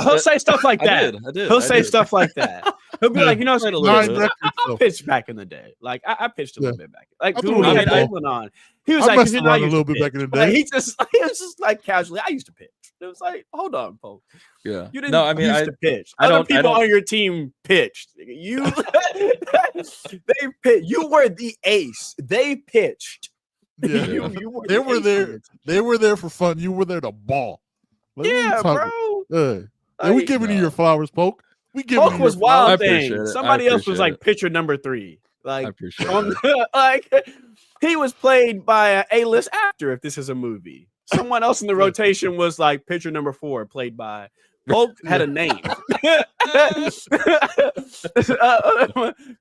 he'll say stuff like that.
I did.
He'll say stuff like that. He'll be like, you know, I pitched back in the day. Like, I pitched a little bit back. Like, dude, he had Oakland on. He was like,
a little bit back in the day.
He was just like casually, I used to pitch. It was like, hold on, folks.
Yeah.
You didn't used to pitch. Other people on your team pitched. You they pitched. You were the ace. They pitched.
Yeah. They were there. They were there for fun. You were there to ball.
Yeah, bro.
And we giving you your flowers, Poke. We giving
Poke
you
was
your
wild thing. Somebody else was like pitcher number 3. Like,
I appreciate it.
Like, he was played by an A-list actor. If this is a movie, someone else in the rotation was like pitcher number 4, played by. Poke had a name.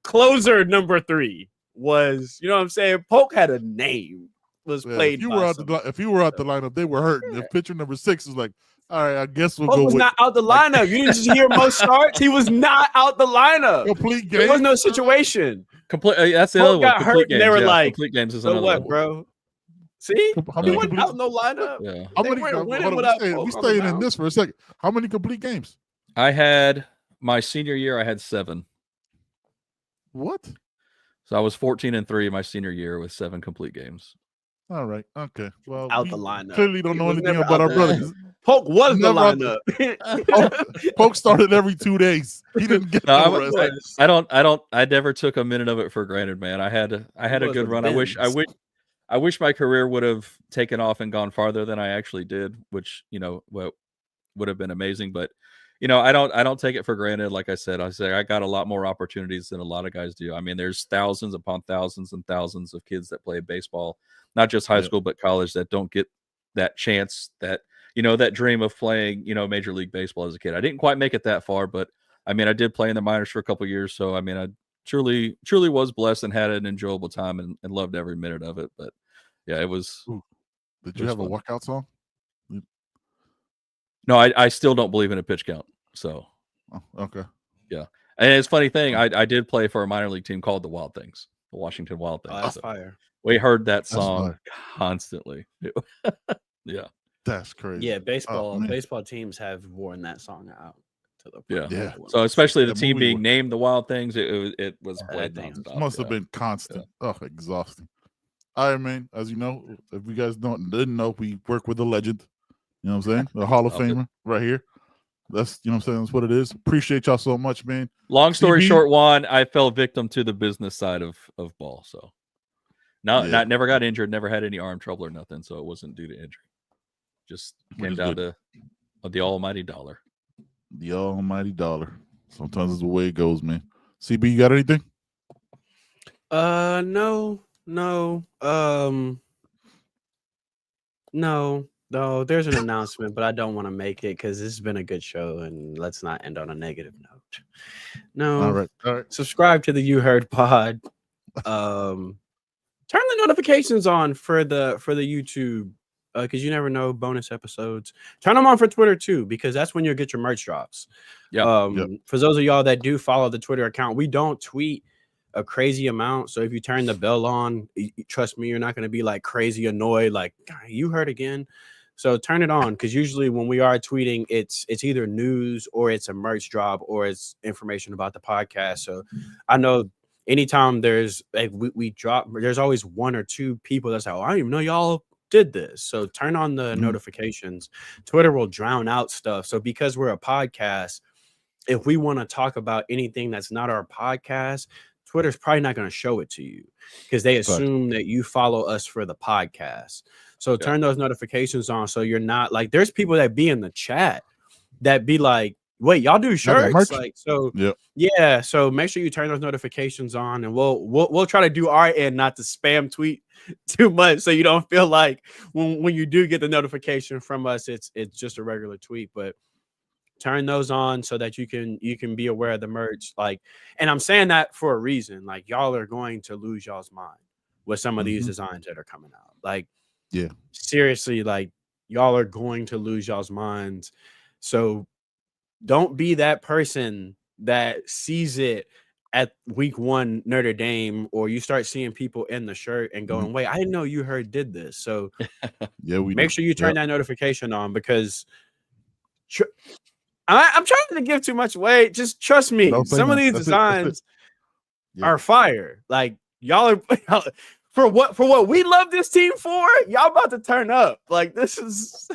Closer number 3 was, you know what I'm saying? Poke had a name. Was played.
If you were out the lineup, they were hurting. If pitcher number 6 was like, all right, I guess we'll
Poke
go.
Was
with
not out the lineup. You didn't just hear most starts. He was not out the lineup.
Complete game.
There was no situation.
Complete. That's the
Poke
other one.
got hurt. And they were like,
complete games is
so
another
what,
one.
bro? See, he wasn't out no lineup.
Yeah.
How many? We staying in this for a second. How many complete games?
I had my senior year. I had 7.
What?
So I was 14-3 my senior year with 7 complete games.
All right. Okay. Well,
out the lineup.
Clearly don't know anything about our brothers.
Poke was the lineup.
Poke started every 2 days. He didn't get no rest.
I never took a minute of it for granted, man. I had a good run. I wish my career would have taken off and gone farther than I actually did, which, you know, would have been amazing. But, you know, I don't take it for granted. Like I said, I got a lot more opportunities than a lot of guys do. I mean, there's thousands upon thousands and thousands of kids that play baseball, not just high school, but college, that don't get that chance, that, you know, that dream of playing, you know, Major League Baseball as a kid. I didn't quite make it that far, but I mean, I did play in the minors for a couple of years. So, I mean, I truly was blessed and had an enjoyable time and loved every minute of it. But yeah, it was.
Ooh. Did you have fun. A walkout song?
No, I still don't believe in a pitch count. So,
okay.
Yeah. And it's a funny thing. I did play for a minor league team called the Wild Things, the Washington Wild Things.
Oh, that's fire.
We heard that song constantly. Yeah.
That's crazy.
Yeah, baseball teams have worn that song out to the
yeah.
So especially the team being named the Wild Things, it was played nonstop.
Must have been constant. Yeah. Oh, exhausting. All right, man. As you know, if you guys didn't know, we work with a legend. You know what I'm saying? The Hall of Famer right here. That's, you know what I'm saying? That's what it is. Appreciate y'all so much, man.
Long story short, Juan, I fell victim to the business side of ball. So never got injured, never had any arm trouble or nothing. So it wasn't due to injury. Just came down to the almighty dollar.
The almighty dollar. Sometimes it's the way it goes, man. CB, you got anything?
No. No, there's an announcement, but I don't want to make it because this has been a good show, and let's not end on a negative note. No.
All right.
Subscribe to the You Heard Pod. Turn the notifications on for the YouTube because you never know bonus episodes. Turn them on for Twitter too, because that's when you'll get your merch drops. For those of y'all that do follow the Twitter account, we don't tweet a crazy amount. So if you turn the bell on, trust me, you're not going to be like crazy annoyed, like you heard again. So turn it on, because usually when we are tweeting, it's either news or it's a merch drop or it's information about the podcast. So I know anytime there's like we drop, there's always one or two people that's like, oh, I didn't even know y'all did this. So turn on the notifications. Twitter will drown out stuff. So because we're a podcast, if we want to talk about anything that's not our podcast, Twitter's probably not going to show it to you, because they assume that you follow us for the podcast. So turn those notifications on, so you're not like, there's people that be in the chat that be like, wait, y'all do shirts? Like, so yeah. So make sure you turn those notifications on, and we'll try to do our end not to spam tweet too much, so you don't feel like when you do get the notification from us, it's just a regular tweet. But turn those on so that you can be aware of the merch. Like, and I'm saying that for a reason. Like, y'all are going to lose y'all's mind with some of these designs that are coming out. Like, seriously, like, y'all are going to lose y'all's minds. So don't be that person that sees it at week 1 Notre Dame, or you start seeing people in the shirt and going, wait, I didn't know you did this. So make sure you turn that notification on, because I'm trying to give too much away. Just trust me. Some of these designs are fire. Like, y'all are for what we love this team for. Y'all about to turn up. Like, this is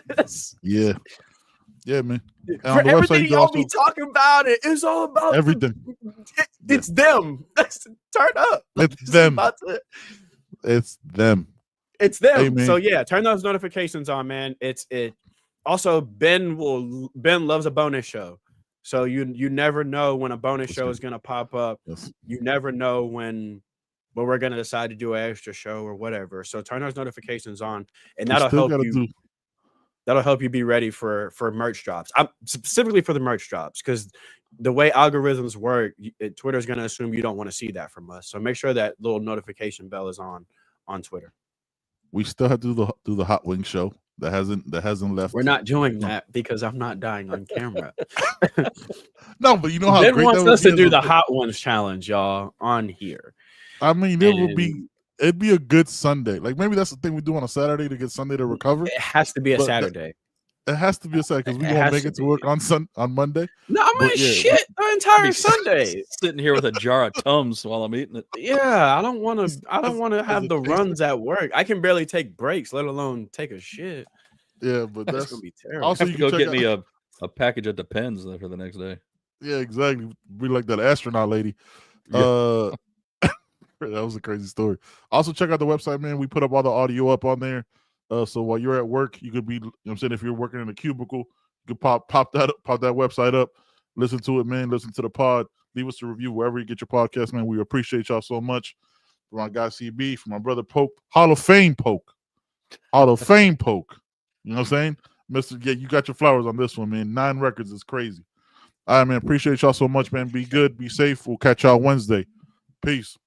man.
For
everything y'all be talking about, it's all about
everything.
It's them. Turn up.
It's them. It's them.
It's them. So yeah, turn those notifications on, man. It. Also, Ben loves a bonus show. So you never know when a bonus show is gonna pop up. You never know when we're gonna decide to do an extra show or whatever. So turn those notifications on, and that'll help you. That'll help you be ready for merch drops. Specifically for the merch drops, because the way algorithms work, Twitter's gonna assume you don't want to see that from us. So make sure that little notification bell is on Twitter.
We still have to do the hot wing show. That hasn't left.
We're not doing that because I'm not dying on camera.
No, but you know how
Ben
great
wants
that
us to do the
thing.
hot ones challenge, y'all, on here.
I mean, it'd be a good Sunday. Like, maybe that's the thing we do on a Saturday to get Sunday to recover.
It has to be a Saturday.
It has to be a Saturday, because we won't make it to work on Monday.
No, I'm gonna shit the entire Sunday.
Sitting here with a jar of Tums while I'm eating it.
Yeah, I don't want to have the runs at work. I can barely take breaks, let alone take a shit.
Yeah, but that's
gonna be terrible.
Also, you can go get me a package at the Pens for the next day.
Yeah, exactly. Be like that astronaut lady.
Yeah.
That was a crazy story. Also, check out the website, man. We put up all the audio up on there. So while you're at work, you could be, you know what I'm saying, if you're working in a cubicle, you could pop that website up, listen to it, man. Listen to the pod. Leave us a review wherever you get your podcast, man. We appreciate y'all so much. For my guy CB, for my brother Poke, Hall of Fame Poke. You know what I'm saying? You got your flowers on this one, man. 9 records is crazy. All right, man. Appreciate y'all so much, man. Be good. Be safe. We'll catch y'all Wednesday. Peace.